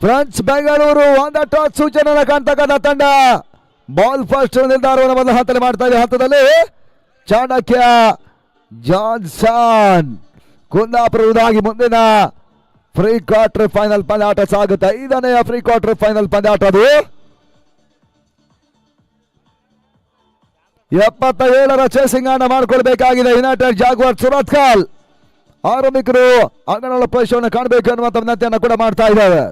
Friends Bengaluru on the toss ಸೂಚನೆ ಕಾಣ್ತಕ್ಕಂಥ ತಂಡ ಬಾಲ್ ಫಸ್ಟ್ ನಿರ್ಧಾರವನ್ನು ಮೊದಲ ಹಂತದಲ್ಲಿ ಮಾಡ್ತಾ ಇದೆ. ಹಂತದಲ್ಲಿ ಚಾಣಕ್ಯ ಜಾನ್ಸನ್ ಕುಂದಾಪುರ ವಿರುದ್ಧವಾಗಿ ಮುಂದಿನ ಪ್ರೀ ಕ್ವಾರ್ಟರ್ ಫೈನಲ್ ಪಂದ್ಯಾಟ ಸಾಗುತ್ತೆ. 5ನೇ ಪ್ರೀ ಕ್ವಾರ್ಟರ್ ಫೈನಲ್ ಪಂದ್ಯಾಟ ಅದು 77ರ ಚೇಸಿಂಗ್ ಅನ್ನ ಮಾಡಿಕೊಳ್ಬೇಕಾಗಿದೆ. ಯುನೈಟೆಡ್ ಜಾಗ್ವಾರ್ ಸುರತ್ಕಲ್ ಆರಂಭಿಕರು ಅಂಗನಗಳ ಪ್ರವೇಶವನ್ನು ಕಾಣಬೇಕು ಎನ್ನುವಂತ ವಿನಂತಿಯನ್ನು ಕೂಡ ಮಾಡ್ತಾ ಇದ್ದಾರೆ.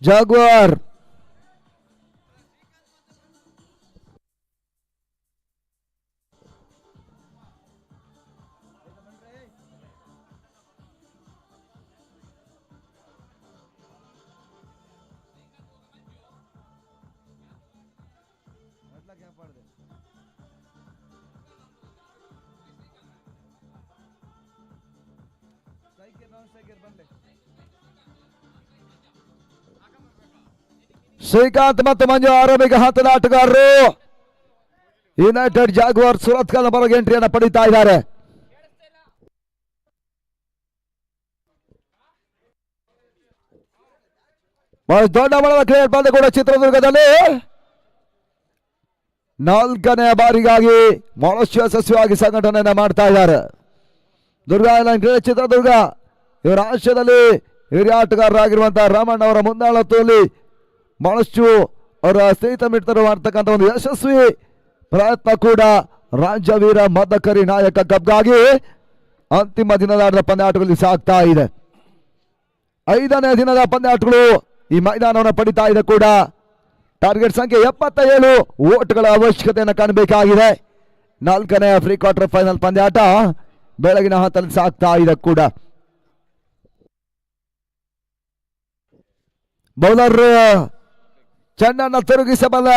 ಜಾಗ್ವಾರ್ ಶ್ರೀಕಾಂತ್ ಮತ್ತು ಮಂಜು ಆರಂಭಿಕ ಹಂತದ ಆಟಗಾರರು ಯುನೈಟೆಡ್ ಜಾಗ್ವಾರ್ ಸುರತ್ಕಲ್ ಪರವಾಗಿ ಎಂಟ್ರಿಯನ್ನು ಪಡಿತಾ ಇದ್ದಾರೆ. ದೊಡ್ಡ ಮಟ್ಟದ ಕ್ರಿಕೆಟ್ ಪಂದ್ಯ ಕೂಡ ಚಿತ್ರದುರ್ಗದಲ್ಲಿ 4ನೇ ಬಾರಿಗಾಗಿ ಬಹಳಷ್ಟು ಯಶಸ್ವಿಯಾಗಿ ಸಂಘಟನೆಯನ್ನ ಮಾಡ್ತಾ ಇದ್ದಾರೆ. ದುರ್ಗಾ ಕ್ರೀಡೆ ಚಿತ್ರದುರ್ಗ ಇವರ ಆಶ್ರಯದಲ್ಲಿ ಹಿರಿಯ ಆಟಗಾರರಾಗಿರುವಂತಹ ರಾಮಣ್ಣ ಅವರ ಮುಂದಾಳತ್ವದಲ್ಲಿ ಬಹಳಷ್ಟು ಅವರ ಸ್ನೇಹಿತ ಮಿತ್ರರು ಮಾಡ್ತಕ್ಕಂಥ ಒಂದು ಯಶಸ್ವಿ ಪ್ರಯತ್ನ ಕೂಡ ರಾಜ್ಯವೀರ ಮದಕರಿ ನಾಯಕ ಕಪ್ಗಾಗಿ ಅಂತಿಮ ದಿನದ ಆಟದ ಪಂದ್ಯಾಟಗಳಲ್ಲಿ ಸಾಗ್ತಾ ಇದೆ. 5ನೇ ದಿನದ ಪಂದ್ಯಾಟಗಳು ಈ ಮೈದಾನವನ್ನು ಪಡಿತಾ ಇದೆ ಕೂಡ. ಟಾರ್ಗೆಟ್ ಸಂಖ್ಯೆ 77 ಓಟ್ಗಳ ಅವಶ್ಯಕತೆಯನ್ನು ಕಾಣಬೇಕಾಗಿದೆ. 4ನೇ ಪ್ರೀ ಕ್ವಾರ್ಟರ್ ಫೈನಲ್ ಪಂದ್ಯಾಟ ಬೆಳಗಿನ ಹಂತದಲ್ಲಿ ಸಾಗ್ತಾ ಇದೆ ಕೂಡ. ಬೌಲರ್ ಚೆಂಡನ್ನು ತಿರುಗಿಸಬಲ್ಲ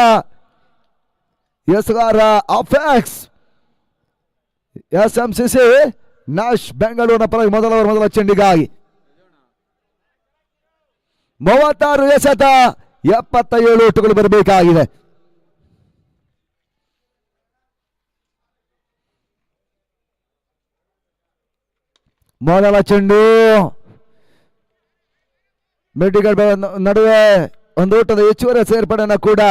ಎಸ್ಗಾರ ಅಫೆಕ್ಸ್ SMCC ನಾಶ್ ಬೆಂಗಳೂರಿನ ಪರವಾಗಿ ಮೊದಲ ಚೆಂಡಿಗಾಗಿ 36 ಎಸೆತ 77 ಓಟುಗಳು ಬರಬೇಕಾಗಿದೆ. ಮೊದಲ ಚೆಂಡು ಮೆಡಿಕಲ್ ನಡುವೆ ಒಂದು ಓಟದ ಹೆಚ್ಚುವರಿ ಸೇರ್ಪಡೆಯನ್ನು ಕೂಡ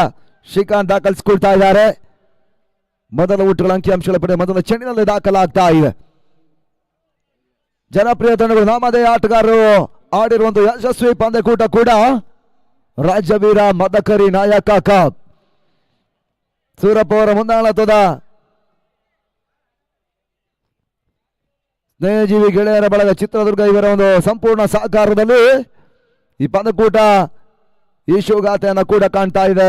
ಶ್ರೀಕಾಂತ್ ದಾಖಲಿಸಿಕೊಳ್ತಾ ಇದ್ದಾರೆ. ಮೊದಲ ಓಟುಗಳ ಅಂಕಿಅಂಶಗಳ ಪಡೆ ಮೊದಲ ಚೆಂಡಿನಲ್ಲಿ ದಾಖಲಾಗ್ತಾ ಇದೆ. ಜನಪ್ರಿಯ ತಂಡಗಳು ನಾಮಧೇಯ ಆಟಗಾರರು ಆಡಿರುವಂತ ಯಶಸ್ವಿ ಪಂದ್ಯಕೂಟ ಕೂಡ ರಾಜ್ಯವೀರ ಮದಕರಿ ನಾಯಕ ಕಪ್. ಸೂರಪ್ಪ ಅವರ ಮುಂದಾಳತ್ವದ ಸ್ನೇಹಜೀವಿ ಗೆಳೆಯರ ಬಳಗ ಚಿತ್ರದುರ್ಗ ಇವರ ಒಂದು ಸಂಪೂರ್ಣ ಸಹಕಾರದಲ್ಲಿ ಈ ಪಂದ್ಯಕೂಟ ಯಶೋಗಾಥೆಯನ್ನು ಕೂಡ ಕಾಣ್ತಾ ಇದೆ.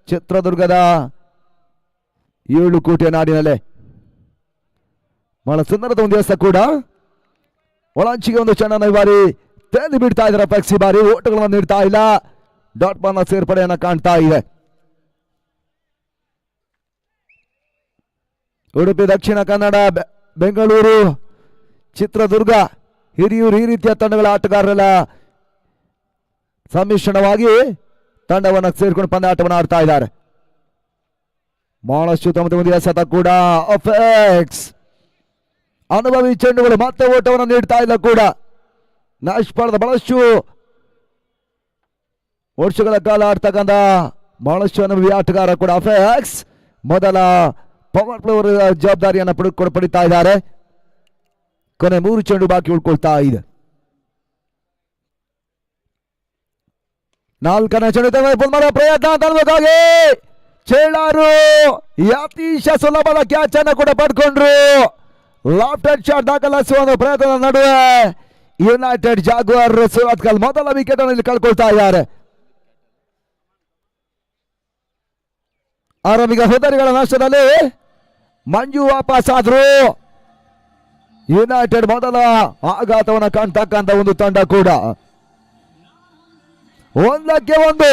ಚಿತ್ರದುರ್ಗದ 7 ಕೋಟಿಯ ನಾಡಿನಲ್ಲೇ ಬಹಳ ಸುಂದರದ ಒಂದು ದಿವಸ ಕೂಡ. ಒಳಂಚಿಗೆ ಒಂದು ಚೆಂಡನ್ನು ಈ ಬಾರಿ ತೆಗೆದು ಬಿಡ್ತಾ ಇದ್ದಾರೆ. ಪಕ್ಷಿ ಬಾರಿ ಓಟಗಳನ್ನು ನೀಡ್ತಾ ಇಲ್ಲ. ಡಾಟ್ ಬಾಲ್ನ ಸೇರ್ಪಡೆಯನ್ನು ಕಾಣ್ತಾ ಇದೆ. ಉಡುಪಿ, ದಕ್ಷಿಣ ಕನ್ನಡ, ಬೆಂಗಳೂರು, ಚಿತ್ರದುರ್ಗ, ಹಿರಿಯೂರು ಈ ರೀತಿಯ ತಂಡಗಳ ಆಟಗಾರರೆಲ್ಲ ಸಮ್ಮಿಶ್ರಣವಾಗಿ ತಂಡವನ್ನು ಸೇರಿಕೊಂಡು ಪಂದ್ಯಾಟವನ್ನು ಆಡ್ತಾ ಇದ್ದಾರೆ. ಬಹಳಷ್ಟು ತಮ್ಮ ಎಸೆತ ಕೂಡ ಅಫೆಕ್ಸ್ ಅನುಭವಿ ಚೆಂಡುಗಳು ಮತ್ತೆ ಓಟವನ್ನು ನೀಡ್ತಾ ಇಲ್ಲ ಕೂಡ. ನ್ಯಾಶ್ ಪಡೆದ ಬಹಳಷ್ಟು ವರ್ಷಗಳ ಕಾಲ ಆಡ್ತಕ್ಕಂಥ ಬಹಳಷ್ಟು ಅನುಭವಿ ಆಟಗಾರ ಕೂಡ ಅಫೆಕ್ಸ್ ಮೊದಲ ಪವರ್ ಪ್ಲೇ ಜವಾಬ್ದಾರಿಯನ್ನು ಪಡಿತಾ ಇದ್ದಾರೆ. ಕೊನೆ 3 ಚೆಂಡು ಬಾಕಿ ಉಳ್ಕೊಳ್ತಾ ಇದೆ. 4ನೇ ಚೆಂಡು ಪ್ರಯತ್ನ ಚೇಳಾರು ಅತೀಶ ಸುಲಭದ ಕ್ಯಾಚ್ ಅನ್ನು ಕೂಡ ಪಡ್ಕೊಂಡ್ರು. ಲೆಫ್ಟ್ ಹ್ಯಾಂಡ್ ಶಾಟ್ ದಾಖಲಿಸುವ ಒಂದು ಪ್ರಯತ್ನದ ನಡುವೆ ಯುನೈಟೆಡ್ ಜಾಗ್ವಾರ್ ಸುರತ್ಕಲ್ ಮೊದಲ ವಿಕೆಟ್ ಅನ್ನು ಇಲ್ಲಿ ಕಳ್ಕೊಳ್ತಾ ಇದ್ದಾರೆ. ಆರಂಭಿಕ ಹುದ್ದರಿಗಳ ನಷ್ಟದಲ್ಲಿ ಮಂಜು ವಾಪಸ್ ಆದ್ರು. ಯುನೈಟೆಡ್ ಮೊದಲ ಆಘಾತವನ್ನು ಕಾಣ್ತಕ್ಕಂಥ ಒಂದು ತಂಡ ಕೂಡ 1-1.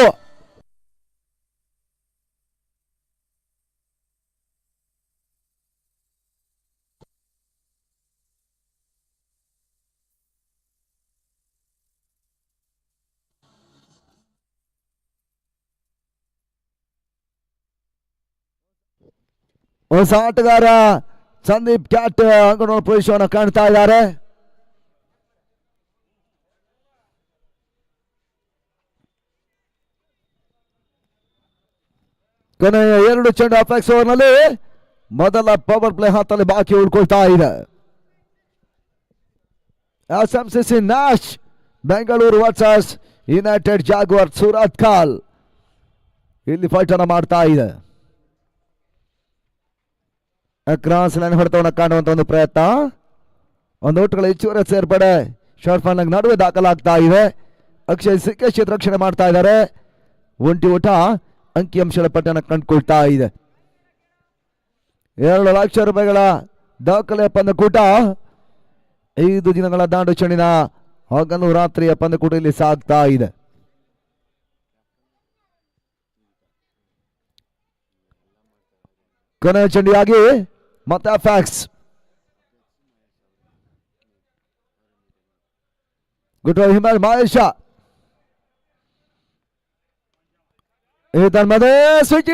ಹೊಸ ಆಟಗಾರ ಸಂದೀಪ್ ಕ್ಯಾಟ್ ಅಂಗಣ ಪ್ರವೇಶವನ್ನು ಕಾಣ್ತಾ ಇದ್ದಾರೆ. ಕೊನೆಯ 2 ಚೆಂಡು ಅಪೆಕ್ಸ್ ಓವರ್ನಲ್ಲಿ ಮೊದಲ ಪವರ್ ಪ್ಲೇ ಹತ್ತಲ್ಲಿ ಬಾಕಿ ಉಳ್ಕೊಳ್ತಾ ಇದೆ. SMCC Nash Bengaluru versus United Jaguar Surathkal ಇಲ್ಲಿ ಫೈಟ್ ಅನ್ನು ಮಾಡ್ತಾ ಇದೆ. ಕ್ರಾಸ್ ಲೈನ್ ಹೊಡೆತವನ್ನು ಕಾಣುವಂತ ಒಂದು ಪ್ರಯತ್ನ. ಒಂದು ಓಟುಗಳ ಹೆಚ್ಚುವರಿ ಸೇರ್ಪಡೆ ಶಾರ್ಟ್ ಫೈನಲ್ ನಡುವೆ ದಾಖಲಾಗ್ತಾ ಇದೆ. ಅಕ್ಷಯ್ ಸಿಕ್ಕೇಶ್ ರಕ್ಷಣೆ ಮಾಡ್ತಾ ಇದ್ದಾರೆ. ಒಂಟಿ ಓಟ ಅಂಕಿಅಂಶದ ಪಟ್ಟಣ ಕಂಡುಕೊಳ್ತಾ ಇದೆ. 2 ಲಕ್ಷ ರೂಪಾಯಿಗಳ ದಾಖಲೆ ಪಂದ್ಯಕೂಟ 5 ದಿನಗಳ ದಾಂಡು ಚೆಂಡಿನ ಹಗಲು ರಾತ್ರಿಯ ಪಂದ್ಯಕೂಟ ಇಲ್ಲಿ ಸಾಗ್ತಾ ಇದೆ. ಕೊನೆಯ ಚೆಂಡಿಯಾಗಿ ಮತ್ತೆ ಫ್ಯಾಕ್ಸ್ ಗುಡ್ ಹಿಮಾಲ್ ಮಹೇಶ ತನ್ಮದೆ ಸ್ವಿಚ್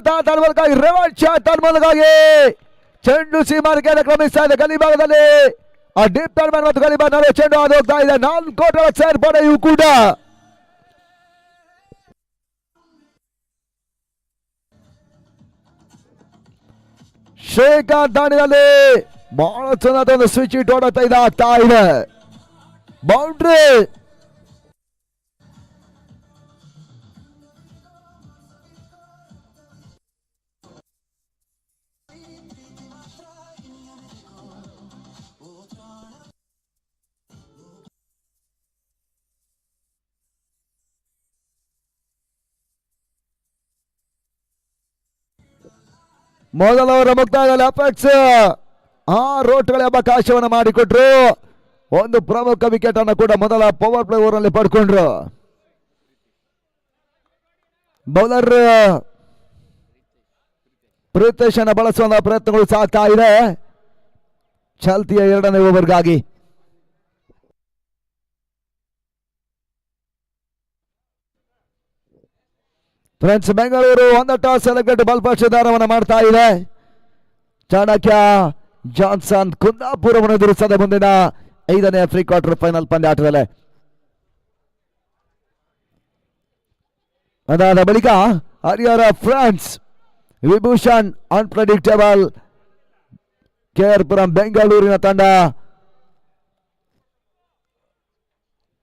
ತನ್ಮೂಲಕಾಗಿ ರೆವರ್ಸ್ ಶಾಟ್ ತನ್ಮೂಲಕಾಗಿ ಚೆಂಡು ಸೀಮಾನಿಕೆಯನ್ನು ಕ್ರಮಿಸ್ತಾ ಇದೆ. ಗಲಿಭಾಗದಲ್ಲಿ ಆ ಡೀಪ್ ಟರ್ನ್ ಮತ್ತು ಗಲಿಭಾಗ ನಡುವೆ ಚೆಂಡು ಹಾದು ಹೋಗ್ತಾ ಇದೆ. 4 ಕೋಟಗಳ ಸೇರ್ಪಡೆ ಇವು ಕೂಡ ಶ್ರೀಕಾಂತ್ ದಾಣಿಯಲ್ಲಿ ಬಹಳ ಚೆನ್ನಾದ ಒಂದು ಸ್ವಿಚ್ ಇಟ್ ಓಡುತ್ತಾ ಇದಾಗ್ತಾ ಇದೆ. ಬೌಂಡ್ರಿ ಮೊದಲವರ ಮುಕ್ತಾಯದಲ್ಲಿ ಅಪೆಕ್ಸ್ 6 ಓಟುಗಳ ಅವಕಾಶವನ್ನು ಮಾಡಿಕೊಟ್ರು. ಒಂದು ಪ್ರಮುಖ ವಿಕೆಟ್ ಅನ್ನು ಕೂಡ ಮೊದಲ ಪವರ್ ಪ್ಲೇ ಓವರ್ ನಲ್ಲಿ ಪಡ್ಕೊಂಡ್ರು. ಬೌಲರ್ ಪ್ರೀತೇಶ್ ಅನ್ನು ಬಳಸುವ ಪ್ರಯತ್ನಗಳು ಸಾಗ್ತಾ ಇದೆ ಚಾಲ್ತಿಯ 2ನೇ ಓವರ್ಗಾಗಿ. ಫ್ರೆಂಡ್ಸ್ ಬೆಂಗಳೂರು ಒಂದು ಟಾಸ್ ಸೆಲೆಕ್ಟೆಡ್ ಬಾಲ್ ಪಕ್ಷದಾರವನ್ನು ಮಾಡ್ತಾ ಇದೆ. ಚಾಣಕ್ಯ ಜಾನ್ಸನ್ ಕುಂದಾಪುರವನ್ನು ಎದುರಿಸದ ಮುಂದಿನ 5ನೇ ಪ್ರೀ ಕ್ವಾರ್ಟರ್ ಫೈನಲ್ ಪಂದ್ಯಾಟದಲ್ಲಿ. ಅದಾದ ಬಳಿಕ ಹರಿಹರ ಫ್ರಾನ್ಸ್ ವಿಭೂಷಣ್ ಅನ್ಪ್ರೆಡಿಕ್ಟಬಲ್ ಕೆಆರ್ ಪುರಂ ಬೆಂಗಳೂರಿನ ತಂಡ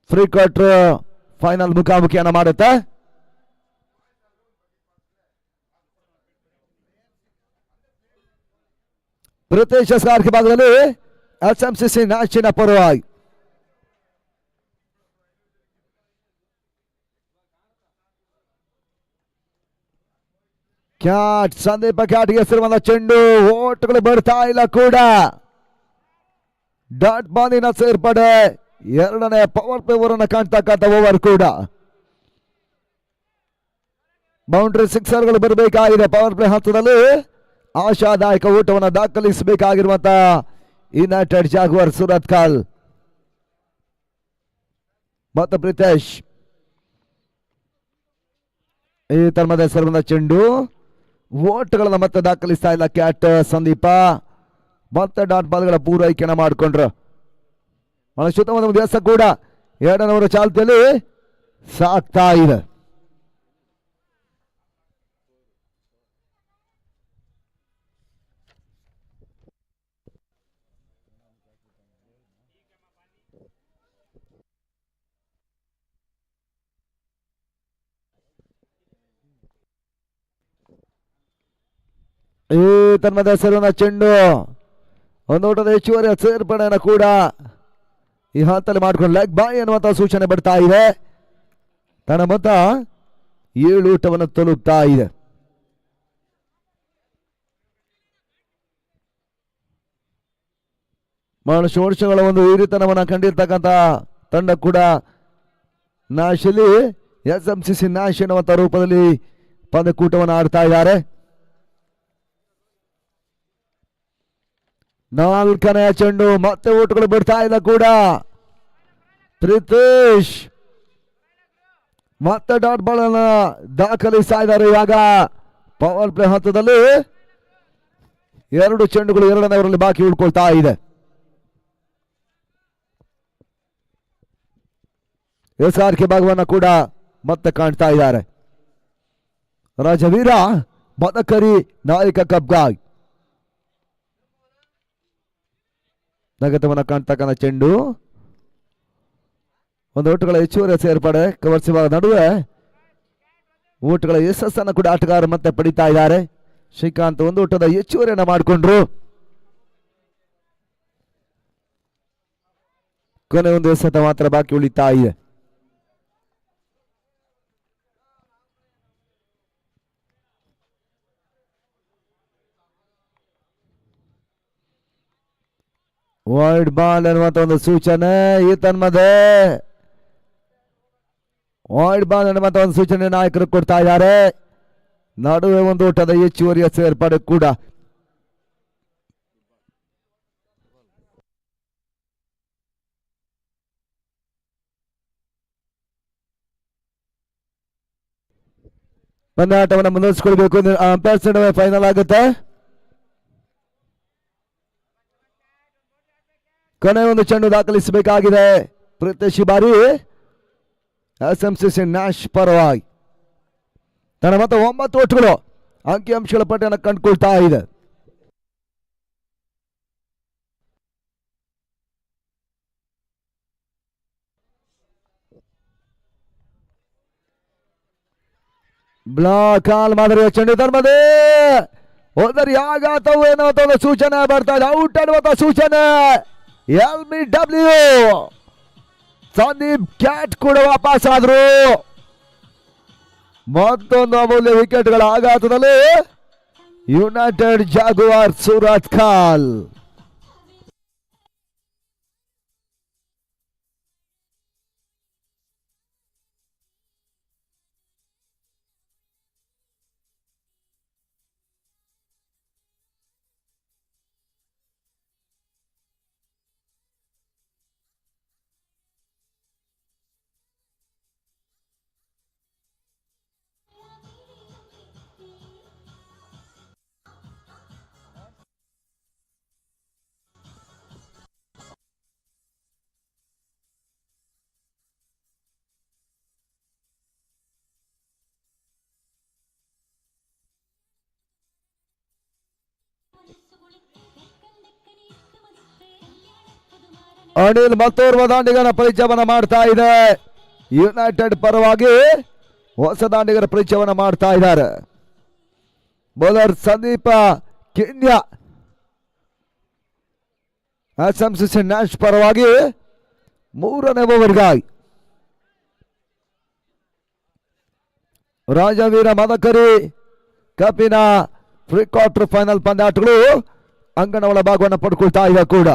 ಪ್ರೀ ಕ್ವಾರ್ಟರ್ ಫೈನಲ್ ಮುಖಾಮುಖಿಯನ್ನು ಮಾಡುತ್ತೆ. ಪ್ರೀತೇಶ್ ಸ್ಕಾರ್ಕ್ ಭಾಗದಲ್ಲಿ ಎಸ್ಎಂಸಿಸಿ ನ್ಯಾಶಿನ ಪರವಾಗಿ ಕ್ಯಾಟ್ ಸಂದೀಪ ಕ್ಯಾಟ್ಗೆ ಹೆಸರು ಚೆಂಡು ಓಟುಗಳು ಬರ್ತಾ ಇಲ್ಲ ಕೂಡ. ಡಾಟ್ ಬಾಲಿನ ಸೇರ್ಪಡೆ 2ನೇ ಪವರ್ ಪ್ಲೇ ಓವರ್ ಅನ್ನು ಕಾಣ್ತಕ್ಕಂಥ ಓವರ್ ಕೂಡ. ಬೌಂಡ್ರಿ ಸಿಕ್ಸರ್ಗಳು ಬರಬೇಕಾಗಿದೆ. ಪವರ್ ಪ್ಲೇ ಹಂತದಲ್ಲಿ ಆಶಾದಾಯಕ ಓಟವನ್ನು ದಾಖಲಿಸಬೇಕಾಗಿರುವಂತಹ ಯುನೈಟೆಡ್ ಜಾಗ್ವಾರ್ ಸುರತ್ಕಲ್ ಮತ್ತು ಪ್ರೀತೇಶ್ ಈ ತರ್ಮದ ಹೆಸರು ಚೆಂಡು ಓಟುಗಳನ್ನು ಮತ್ತೆ ದಾಖಲಿಸ್ತಾ ಇಲ್ಲ ಕ್ಯಾಟ್ ಸಂದೀಪ. ಮತ್ತೆ ಡಾಟ್ ಬಾಲ್ಗಳ ಪೂರೈಕೆಯನ್ನು ಮಾಡಿಕೊಂಡ್ರು. ಬಹಳ ಶುದ್ಧವಾದ ಒಂದು ದಿವಸ ಕೂಡ 2ನೇ ಓವರ್ ಚಾಲ್ತಿಯಲ್ಲಿ ಸಾಕ್ತಾ ಇದೆ. ಈ ತನ್ಮದ ಹೆಸರಿನ ಚೆಂಡು ಒಂದು ಓಟದ ಹೆಚ್ಚುವರಿ ಸೇರ್ಪಡೆಯನ್ನು ಕೂಡ ಈ ಹಂತದಲ್ಲಿ ಮಾಡ್ಕೊಂಡು ಲೆಗ್ ಬಾಯ್ ಅನ್ನುವಂಥ ಸೂಚನೆ ಬರ್ತಾ ಇದೆ. ತನ್ನ ಮೊತ್ತ 7 ಊಟವನ್ನು ತಲುಪ್ತಾ ಇದೆ. ಬಹಳಷ್ಟು ವರ್ಷಗಳ ಒಂದು ಹಿರಿತನವನ್ನು ಕಂಡಿರ್ತಕ್ಕಂಥ ತಂಡ ಕೂಡ ನ್ಯಾಷಲ್ಲಿ SMCC ನ್ಯಾಶ್ ಎನ್ನುವಂಥ ರೂಪದಲ್ಲಿ ಪಂದ್ಯಕೂಟವನ್ನು ಆಡ್ತಾ ಇದ್ದಾರೆ. 4ನೇ ಚೆಂಡು ಮತ್ತೆ ಓಟುಗಳು ಬಿಡ್ತಾ ಇಲ್ಲ ಕೂಡ. ಪ್ರೀತೇಶ್ ಮತ್ತೆ ಡಾಟ್ ಬಾಲ್ ಅನ್ನ ದಾಖಲಿಸ್ತಾ ಇದ್ದಾರೆ. ಇವಾಗ ಪವರ್ ಪ್ಲೇ ಹಂತದಲ್ಲಿ 2 ಚೆಂಡುಗಳು 2ನೇ ಓವರಲ್ಲಿ ಬಾಕಿ ಉಳ್ಕೊಳ್ತಾ ಇದೆ. SRK ಭಾಗವನ್ನ ಕೂಡ ಮತ್ತೆ ಕಾಣ್ತಾ ಇದ್ದಾರೆ. ರಾಜವೀರ ಮದಕರಿ ನಾಯಕ ಕಬ್ಗಾಯ್ ನಗತವನ್ನ ಕಾಣ್ತಕ್ಕಂಥ ಚೆಂಡು ಒಂದು ಓಟುಗಳ ಹೆಚ್ಚುವರಿ ಸೇರ್ಪಡೆ ಕವರ್ಸ್ ನಡುವೆ ಓಟುಗಳ ಯಶಸ್ಸನ್ನು ಕೂಡ ಆಟಗಾರರು ಮತ್ತೆ ಪಡಿತಾ ಇದ್ದಾರೆ. ಶ್ರೀಕಾಂತ್ ಒಂದು ಓಟದ ಹೆಚ್ಚುವರಿಯನ್ನು ಮಾಡಿಕೊಂಡ್ರು. ಕೊನೆ ಒಂದು ಎಸೆತ ಮಾತ್ರ ಬಾಕಿ ಉಳಿತಾ ಇದೆ. ವೈಡ್ ಬಾಲ್ ಅನ್ನುವಂಥ ಒಂದು ಸೂಚನೆ ಈ ತನ್ಮದೆ ವೈಡ್ ಬಾಲ್ ಅನ್ನುವಂಥ ಒಂದು ಸೂಚನೆ ನಾಯಕರು ಕೊಡ್ತಾ ಇದ್ದಾರೆ. ನಡುವೆ ಒಂದು ಓಟದ ಹೆಚ್ಚುವರಿಯ ಸೇರ್ಪಡೆ ಕೂಡ. ಪಂದ್ಯಾಟವನ್ನು ಮುಂದುವರಿಸಿಕೊಳ್ಬೇಕು. ಅಂಪೈರ್ಸ್ ನಡುವೆ ಫೈನಲ್ ಆಗುತ್ತೆ. ಕೊನೆ ಒಂದು ಚೆಂಡು ದಾಖಲಿಸಬೇಕಾಗಿದೆ. ಪ್ರೀತೇಶ್ ಬಾರಿ SMCC ನ್ಯಾಶ್ ಪರವಾಗಿ ತನ್ನ ಮತ್ತೆ 9 ಓಟುಗಳು ಅಂಕಿಅಂಶಗಳ ಪಟ್ಟಿಯನ್ನು ಕಂಡುಕೊಳ್ತಾ ಇದೆ. ಬ್ಲಾಕ್ ಹಾಲ್ ಮಾದರಿಯ ಚೆಂಡು ಧರ್ಮದೇ ಹೋದರೆ ಆಘಾತವು ಎನ್ನುವಂತ ಒಂದು ಸೂಚನೆ ಬರ್ತಾ ಇದೆ. ಔಟ್ ಅನ್ನುವಂತ ಸೂಚನೆ. LBW ಸಂದೀಪ್ ಕ್ಯಾಟ್ ಕೂಡ ವಾಪಸ್ ಆದ್ರು. ಮತ್ತೊಂದು ಅಮೂಲ್ಯ ವಿಕೆಟ್ಗಳ ಆಘಾತದಲ್ಲಿ ಯುನೈಟೆಡ್ ಜಾಗುವಾರ್ ಸೂರತ್ ಖಾಲ್. ಅನಿಲ್ ಮತ್ತೋರ್ವ ದಾಂಡಿಗರ ಪರಿಚಯವನ್ನ ಮಾಡ್ತಾ ಇದೆ. ಯುನೈಟೆಡ್ ಪರವಾಗಿ ಹೊಸ ದಾಂಡಿಗರ ಪರಿಚಯವನ್ನ ಮಾಡ್ತಾ ಇದ್ದಾರೆ. ಬೌಲರ್ ಸಂದೀಪ ಕಿನ್ಯಾ SMCC ನ್ಯಾಶ್ ಪರವಾಗಿ 3ನೇ ಓವರ್ಗಾಗಿ. ರಾಜವೀರ ಮದಕರಿ ಕಪಿನ ಪ್ರೀ ಕ್ವಾರ್ಟರ್ ಫೈನಲ್ ಪಂದ್ಯಾಟಗಳು ಅಂಗಣ ಒಳ ಭಾಗವನ್ನು ಪಡ್ಕೊಳ್ತಾ ಇದೆ ಕೂಡ.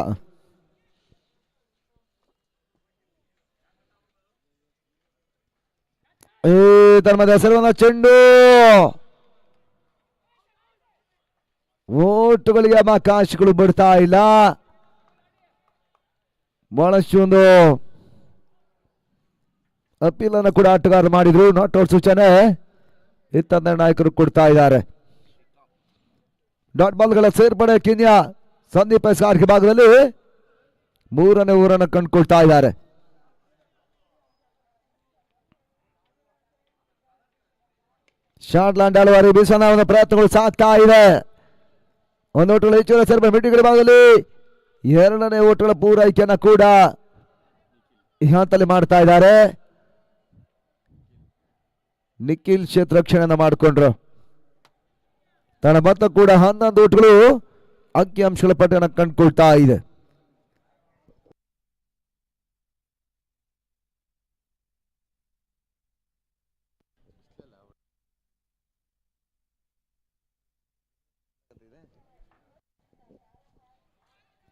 ಈ ಧರ್ಮದ ಹೆಸರಿನ ಚೆಂಡು ಓಟುಗಳಿಗೆ ಅವಕಾಶಗಳು ಬಿಡ್ತಾ ಇಲ್ಲ. ಬಹಳಷ್ಟು ಒಂದು ಅಪೀಲನ್ನು ಕೂಡ ಆಟಗಾರರು ಮಾಡಿದ್ರು. ನಾಟ್ ಔಟ್ ಸೂಚನೆ ಇತ್ತ ನಾಯಕರು ಕೊಡ್ತಾ ಇದ್ದಾರೆ. ಡಾಟ್ ಬಾಲ್ಗಳ ಸೇರ್ಪಡೆ ಕಿನ್ಯಾ ಸಂದೀಪ್ ಎಸ್ಆರ್ಕೆ ಭಾಗದಲ್ಲಿ ಮೂರನೇ ಊರನ್ನು ಕಂಡುಕೊಳ್ತಾ ಇದ್ದಾರೆ. ಶಾರ್ಟ್ಲ್ಯಾಂಡ್ ಹಲವಾರು ಬೀಸೋಣ ಒಂದು ಪ್ರಯತ್ನಗಳು ಸಾಗ್ತಾ ಇದೆ. ಒಂದು ಓಟುಗಳ ಹೆಚ್ಚು ಸೇರ್ಪಡೆ ಮಿಡ್ಡಿಗಳ ಭಾಗದಲ್ಲಿ ಎರಡನೇ ಓಟುಗಳ ಪೂರೈಕೆಯನ್ನು ಕೂಡ ಈ ಹಂತದಲ್ಲಿ ಮಾಡ್ತಾ ಇದ್ದಾರೆ. ನಿಖಿಲ್ ಕ್ಷೇತ್ರಕ್ಷಣೆಯನ್ನು ಮಾಡಿಕೊಂಡ್ರು. ತನ್ನ ಮೊತ್ತ ಕೂಡ 11 ಓಟುಗಳು ಅಂಕಿಅಂಶಗಳ ಪಟ್ಟಿಯನ್ನು ಕಂಡುಕೊಳ್ತಾ ಇದೆ.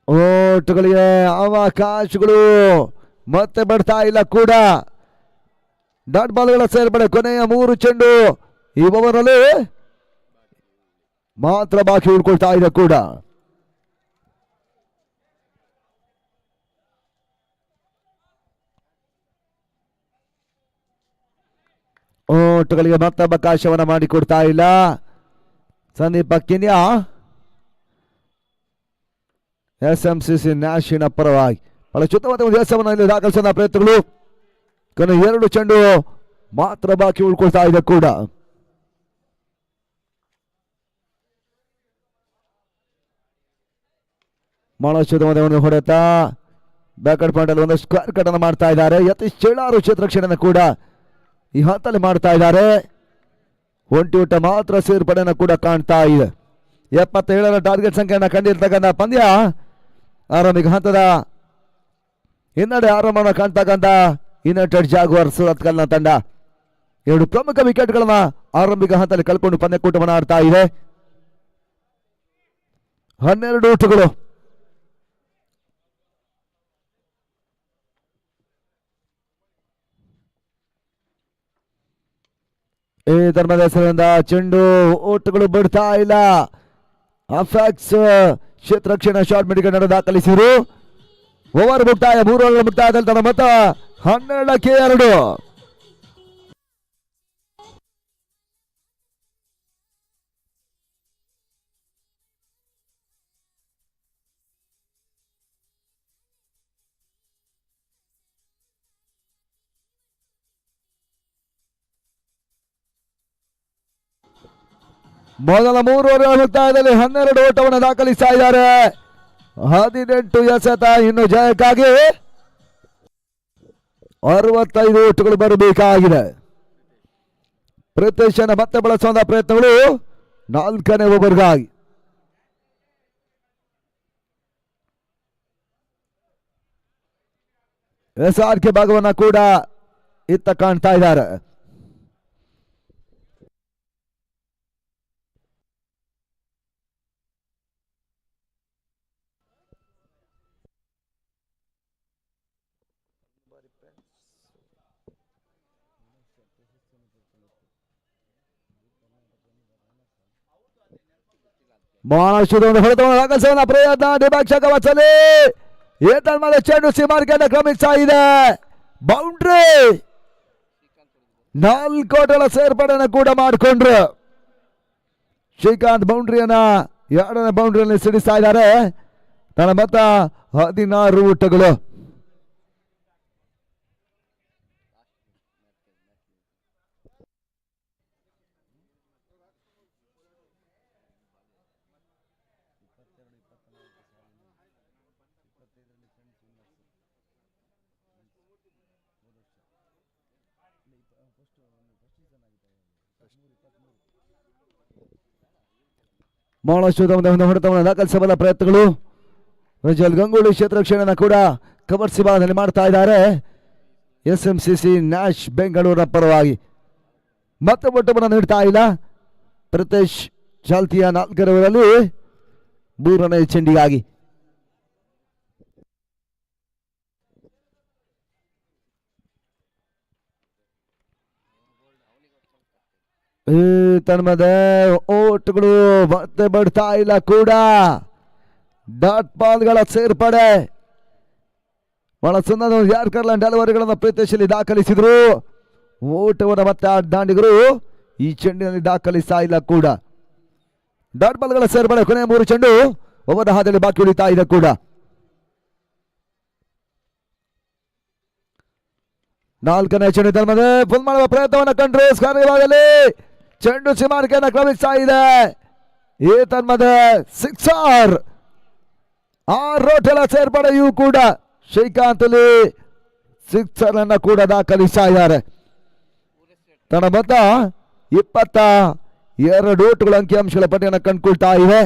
ಓಟುಗಳಿಗೆ ಅವಕಾಶಗಳು ಮತ್ತೆ ಬರ್ತಾ ಇಲ್ಲ ಕೂಡ. ಡಾಟ್ ಬಾಲ್ಗಳ ಸೇರ್ಪಡೆ ಕೊನೆಯ 3 ಚೆಂಡು ಈ ಓವರ್ನಲ್ಲಿ ಮಾತ್ರ ಬಾಕಿ ಉಳ್ಕೊಳ್ತಾ ಇದೆ ಕೂಡ. ಓಟುಗಳಿಗೆ ಮತ್ತೆ ಅವಕಾಶವನ್ನ ಮಾಡಿಕೊಡ್ತಾ ಇಲ್ಲ ಸಂದೀಪ್ ಕಿನ್ಯಾ. SMCC ನ್ಯಾಶಿನ ಪರವಾಗಿ ಬಹಳ ಚುತ್ತವಾದ ಒಂದು ಕೆಲಸವನ್ನು ಇಲ್ಲಿ ದಾಖಲಿಸುವ ಪ್ರಯತ್ನಗಳು. ಕೊನೆ 2 ಚೆಂಡು ಮಾತ್ರ ಬಾಕಿ ಉಳ್ಕೊಳ್ತಾ ಇದೆ ಕೂಡ. ಬಹಳ ಚುತ್ತವಾದ ಒಂದು ಹೊಡೆತ. ಬ್ಯಾಕೆಟ್ ಪಾಯಿಂಟ್ ಅಲ್ಲಿ ಒಂದು ಸ್ಕ್ವೇರ್ ಕಟ್ ಅನ್ನು ಮಾಡ್ತಾ ಇದ್ದಾರೆ. ಯತೀಶ್ ಚೇಳಾರು ಕ್ಷೇತ್ರಕ್ಷಣೆಯನ್ನು ಕೂಡ ಈ ಹಂತದಲ್ಲಿ ಮಾಡ್ತಾ ಇದ್ದಾರೆ. ಒಂಟಿ ಊಟ ಮಾತ್ರ ಸೇರ್ಪಡೆಯನ್ನು ಕೂಡ ಕಾಣ್ತಾ ಇದೆ. 77ರ ಟಾರ್ಗೆಟ್ ಸಂಖ್ಯೆಯನ್ನು ಕಂಡಿರ್ತಕ್ಕಂಥ ಪಂದ್ಯ ಆರಂಭಿಕ ಹಂತದ ಹಿನ್ನಡೆ ಆರಂಭವನ್ನು ಕಾಣ್ತಕ್ಕಂಥ ಯುನೈಟೆಡ್ ಜಾಗ್ವಾರ್ ಸುರತ್ಕಲ್ನ ತಂಡ 2 ಪ್ರಮುಖ ವಿಕೆಟ್ಗಳನ್ನ ಆರಂಭಿಕ ಹಂತದಲ್ಲಿ ಕಳ್ಕೊಂಡು ಪಂದ್ಯಕೂಟವನ್ನು ಆಡ್ತಾ ಇದೆ. 12 ಓಟುಗಳು. ಈ ಧರ್ಮದ ಹೆಸರಿಂದ ಚೆಂಡು ಓಟುಗಳು ಬಿಡ್ತಾ ಇಲ್ಲ. ಅಫೆಕ್ಸ್ ಕ್ಷೇತ್ರಕ್ಷಣ ಶಾರ್ಟ್ ಮಿಡ್ಗಳನ್ನು ದಾಖಲಿಸಿದರು. ಓವರ್ ಮುಕ್ತಾಯ 3 ಓವರ್ಗಳ ಮುಕ್ತಾಯದಲ್ಲಿ ತನ್ನ ಮೊತ್ತ 12ಕ್ಕೆ 2. ಮೊದಲ 3 ಓವರ್ಗಳ ಮುಕ್ತಾಯದಲ್ಲಿ 12 ಓಟವನ್ನು ದಾಖಲಿಸ್ತಾ ಇದ್ದಾರೆ. 18 ಎಸೆತ. ಇನ್ನು ಜಯಕ್ಕಾಗಿ 65 ಓಟುಗಳು ಬರಬೇಕಾಗಿದೆ. ಪ್ರತ್ಯೇಶನ ಮತ್ತೆ ಬಳಸುವಂತಹ ಪ್ರಯತ್ನಗಳು 4ನೇ ಓವರ್ಗಾಗಿ. SRK ಭಾಗವನ್ನ ಕೂಡ ಇತ್ತ ಕಾಣ್ತಾ ಇದ್ದಾರೆ. ಬಹಳಷ್ಟು ಹೊಡೆತವನ್ನು ದಾಖಲಿಸುವ ಪ್ರಯತ್ನ ಡಿಬಾಕ್ಷಕ ವತ್ಸಲಿ ಏತನ್ಮೇಲೆ ಚೆಂಡು ಸಿಮಾರ್ಕೆಯನ್ನು ಕ್ರಮಿಸ್ತಾ ಇದೆ. ಬೌಂಡ್ರಿ 4 ಓಟಗಳ ಸೇರ್ಪಡೆಯನ್ನು ಕೂಡ ಮಾಡಿಕೊಂಡ್ರು. ಶ್ರೀಕಾಂತ್ ಬೌಂಡ್ರಿಯನ್ನ 2ನೇ ಬೌಂಡ್ರಿಯಲ್ಲಿ ಸಿಡಿಸ್ತಾ ಇದ್ದಾರೆ. ತನ್ನ ಮೊತ್ತ 16 ಓಟಗಳು. ಬಹಳಷ್ಟು ಹೊಡೆತವನ್ನು ದಾಖಲಿಸಬಲ್ಲ ಪ್ರಯತ್ನಗಳು. ರಜಲ್ ಗಂಗೂಳಿ ಕ್ಷೇತ್ರಕ್ಷಣೆಯನ್ನು ಕೂಡ ಕವರ್ಸಿ ಭಾಗದಲ್ಲಿ ಮಾಡ್ತಾ ಇದ್ದಾರೆ. SMCC ನ್ಯಾಶ್ ಬೆಂಗಳೂರಿನ ಪರವಾಗಿ ಮತ್ತೆ ಮೊಟ್ಟವನ್ನು ನೀಡ್ತಾ ಇಲ್ಲ. ಪ್ರತೇಶ್ ಚಾಲ್ತಿಯ 4ನೇ ಓವರಲ್ಲಿ 3ನೇ ಚೆಂಡಿಗಾಗಿ. ಈ ತನ್ಮದ ಓಟುಗಳು ಮತ್ತೆ ಬಿಡ್ತಾ ಇಲ್ಲ ಕೂಡ. ಡಾಟ್ ಬಾಲ್ಗಳ ಸೇರ್ಪಡೆ ಬಹಳ ಸುಂದರ ಯಾರ್ಕರ್ಲೆಂಡ್ ಡೆಲಿವರಿಗಳನ್ನು ಪ್ರೀತಿಶಲ್ಲಿ ದಾಖಲಿಸಿದ್ರು. ಓಟವನ್ನು ಮತ್ತೆ ದಾಂಡಿಗರು ಈ ಚೆಂಡಿನಲ್ಲಿ ದಾಖಲಿಸ್ತಾ ಇಲ್ಲ ಕೂಡ. ಡಾಟ್ ಬಾಲ್ಗಳ ಸೇರ್ಪಡೆ ಕೊನೆಯ 3 ಚೆಂಡು ಓವರ್ ಹಾದಿಯಲ್ಲಿ ಬಾಕಿ ಉಳಿತಾ ಇದೆ ಕೂಡ. ನಾಲ್ಕನೇ ಚೆಂಡು ತನ್ಮದೆ ಫುಲ್ ಮಾಡುವ ಪ್ರಯತ್ನವನ್ನು ಕಂಡ್ರು. ಸ್ಕಾರ್ಯವಾಗಲಿ ಚೆಂಡು ಸೀಮಾರ್ಕೆಯನ್ನು ಕ್ರಮಿಸ್ತಾ ಇದೆ. ಈ ತನ್ಮದೆ ಸಿಕ್ಸರ್. ಆ ರೋಟೆಲ ಸೇರ್ಪಡೆಯೂ ಕೂಡ ಶ್ರೀಕಾಂತ್ ಅಲ್ಲಿ ಸಿಕ್ಸರ್ ಅನ್ನ ಕೂಡ ದಾಖಲಿಸ್ತಾ ಇದ್ದಾರೆ. ತನ್ನ ಮೊತ್ತ 22 ಓಟುಗಳ ಅಂಕಿಅಂಶಗಳ ಪಟ್ಟಿಯನ್ನು ಕಂಡುಕೊಳ್ತಾ ಇವೆ.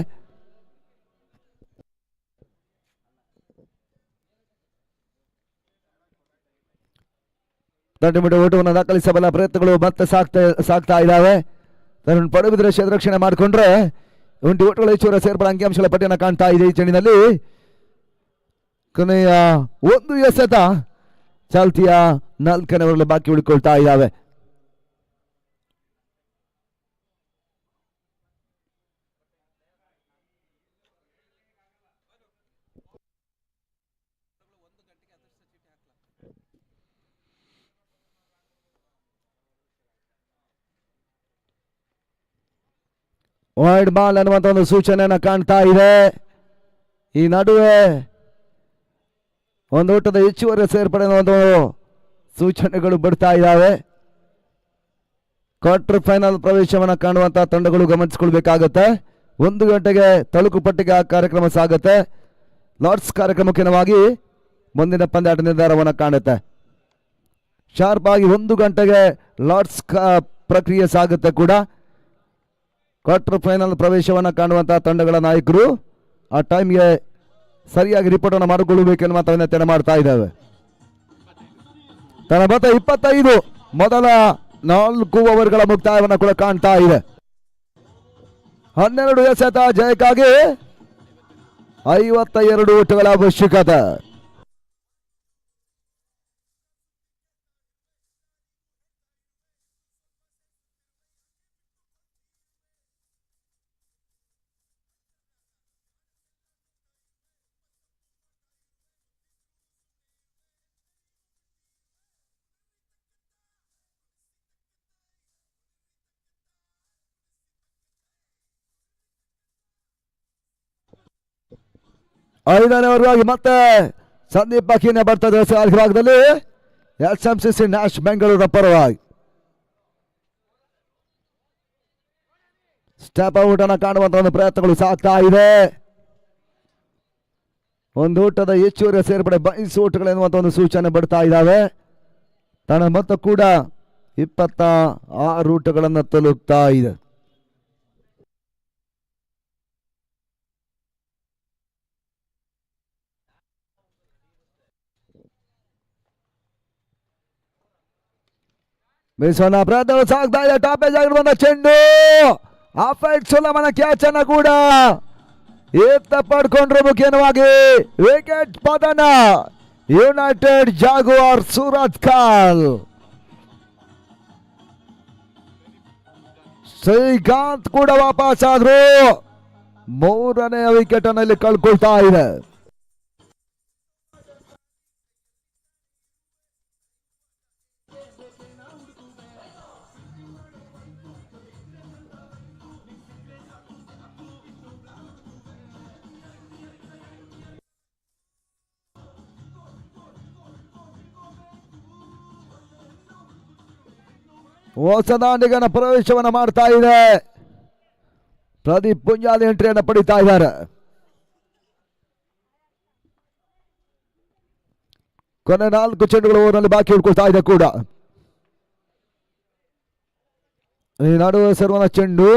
ದಂಡಿಮಿಡ ಓಟವನ್ನು ದಾಖಲಿಸಬಲ್ಲ ಪ್ರಯತ್ನಗಳು ಮತ್ತೆ ಸಾಗ್ತಾ ಇದ್ದಾವೆ. ತನ್ನ ಪಡುಬಿದ್ರೆ ರಕ್ಷಣೆ ಮಾಡಿಕೊಂಡ್ರೆ 20 ಓಟುಗಳ ಹೆಚ್ಚುವರಿ ಸೇರ್ಪಡೆ ಅಂಕಿಅಂಶಗಳ ಪಟ್ಟಿಯನ್ನು ಕಾಣ್ತಾ ಇದೆ. ಈ ಚೆಂಡಿನಲ್ಲಿ ಕೊನೆಯ ಒಂದು ಎಸೆತ ಚಾಲ್ತಿಯ 4ನೇ ಓವರ್ ಬಾಕಿ ಉಳಿಕೊಳ್ತಾ ಇದ್ದಾವೆ. ವೈಡ್ ಬಾಲ್ ಅನ್ನುವಂತ ಒಂದು ಸೂಚನೆಯನ್ನ ಕಾಣ್ತಾ ಇದೆ. ಈ ನಡುವೆ ಒಂದು ಓಟದ ಹೆಚ್ಚುವರಿ ಸೇರ್ಪಡೆ ಒಂದು ಸೂಚನೆಗಳು ಬಿಡ್ತಾ ಇದ್ದಾವೆ. ಕ್ವಾರ್ಟರ್ ಫೈನಲ್ ಪ್ರವೇಶವನ್ನು ಕಾಣುವಂತಹ ತಂಡಗಳು ಗಮನಿಸಿಕೊಳ್ಬೇಕಾಗತ್ತೆ. 1 ಗಂಟೆಗೆ ತಳುಕು ಪಟ್ಟಿಗೆ ಕಾರ್ಯಕ್ರಮ ಸಾಗುತ್ತೆ. ಲಾರ್ಡ್ಸ್ ಕಾರ್ಯಕ್ರಮಕ್ಕೆ ಮುಂದಿನ ಪಂದ್ಯಾಟ ನಿರ್ಧಾರವನ್ನು ಕಾಣುತ್ತೆ. ಶಾರ್ಪ್ ಆಗಿ 1 ಗಂಟೆಗೆ ಲಾರ್ಡ್ಸ್ ಪ್ರಕ್ರಿಯೆ ಸಾಗುತ್ತೆ ಕೂಡ. ಕ್ವಾರ್ಟರ್ ಫೈನಲ್ ಪ್ರವೇಶವನ್ನು ಕಾಣುವಂತಹ ತಂಡಗಳ ನಾಯಕರು ಆ ಟೈಮ್ಗೆ ಸರಿಯಾಗಿ ರಿಪೋರ್ಟ್ ಅನ್ನು ಮಾಡಿಕೊಳ್ಳಬೇಕೆನ್ನುವ ವಿನಂತಿಯನ್ನು ಮಾಡ್ತಾ ಇದ್ದಾವೆ. ತನ್ನ ಮೊತ್ತ 25. ಮೊದಲ 4 ಓವರ್ಗಳ ಮುಕ್ತಾಯವನ್ನು ಕೂಡ ಕಾಣ್ತಾ ಇದೆ. 12 ಎಸೆತ ಜಯಕ್ಕಾಗಿ 52 ಓಟುಗಳ ಅವಶ್ಯಕತೆ. ಐದನೇ ಓವರ್ಗಾಗಿ ಮತ್ತೆ ಸಂದೀಪ್ ಬಾಕಿನೇ ಬರ್ತದೆ ಭಾಗದಲ್ಲಿ. SMCC ನ್ಯಾಶ್ ಬೆಂಗಳೂರು ಪರವಾಗಿ ಸ್ಟೆಪ್ ಔಟ್ ಅನ್ನು ಕಾಣುವಂತ ಒಂದು ಪ್ರಯತ್ನಗಳು ಸಾಗ್ತಾ ಇದೆ. ಒಂದು ಊಟದ ಹೆಚ್ಚುವರಿ ಸೇರ್ಪಡೆ 22 ಓಟುಗಳು ಎನ್ನುವಂತ ಒಂದು ಸೂಚನೆ ಬಿಡ್ತಾ ಇದ್ದಾವೆ. ತನ್ನ ಮೊತ್ತ ಕೂಡ 26 ಓಟುಗಳನ್ನು ತಲುಪ್ತಾ ಇದೆ. ಬೀಸೋಣ ಪ್ರಯತ್ನಗಳು ಸಾಗ್ತಾ ಇದೆ. ಟಾಪೇಜ್ ಆಗಿರುವಂತ ಚೆಂಡು ಆಫ್ ಸುಲಭನ ಕ್ಯಾಚ್ ಅನ್ನ ಕೂಡ ಎತ್ತ ಪಡ್ಕೊಂಡ್ರು. ಮುಖ್ಯವಾಗಿ ವಿಕೆಟ್ ಪತನ. ಯುನೈಟೆಡ್ ಜಾಗುವಾರ್ ಸೂರತ್ ಖಾಲ್. ಶ್ರೀಕಾಂತ್ ಕೂಡ ವಾಪಸ್ ಆದ್ರು. 3ನೇ ವಿಕೆಟ್ ಅನ್ನು ಇಲ್ಲಿ ಕಳ್ಕೊಳ್ತಾ ಇದೆ. ಹೊಸ ದಾಂಡಿಗನ ಪ್ರವೇಶವನ್ನು ಮಾಡ್ತಾ ಇದೆ. ಪ್ರದೀಪ್ ಪುಂಜಾಲಿ ಎಂಟ್ರಿಯನ್ನು ಪಡಿತಾ ಇದ್ದಾರೆ. ಕೊನೆ 4 ಚೆಂಡುಗಳು ಓವರ್ನಲ್ಲಿ ಬಾಕಿ ಉಳ್ಕೊಳ್ತಾ ಇದೆ ಕೂಡ. ಈ ನಡುವೆ ಸರ್ವನ ಚೆಂಡು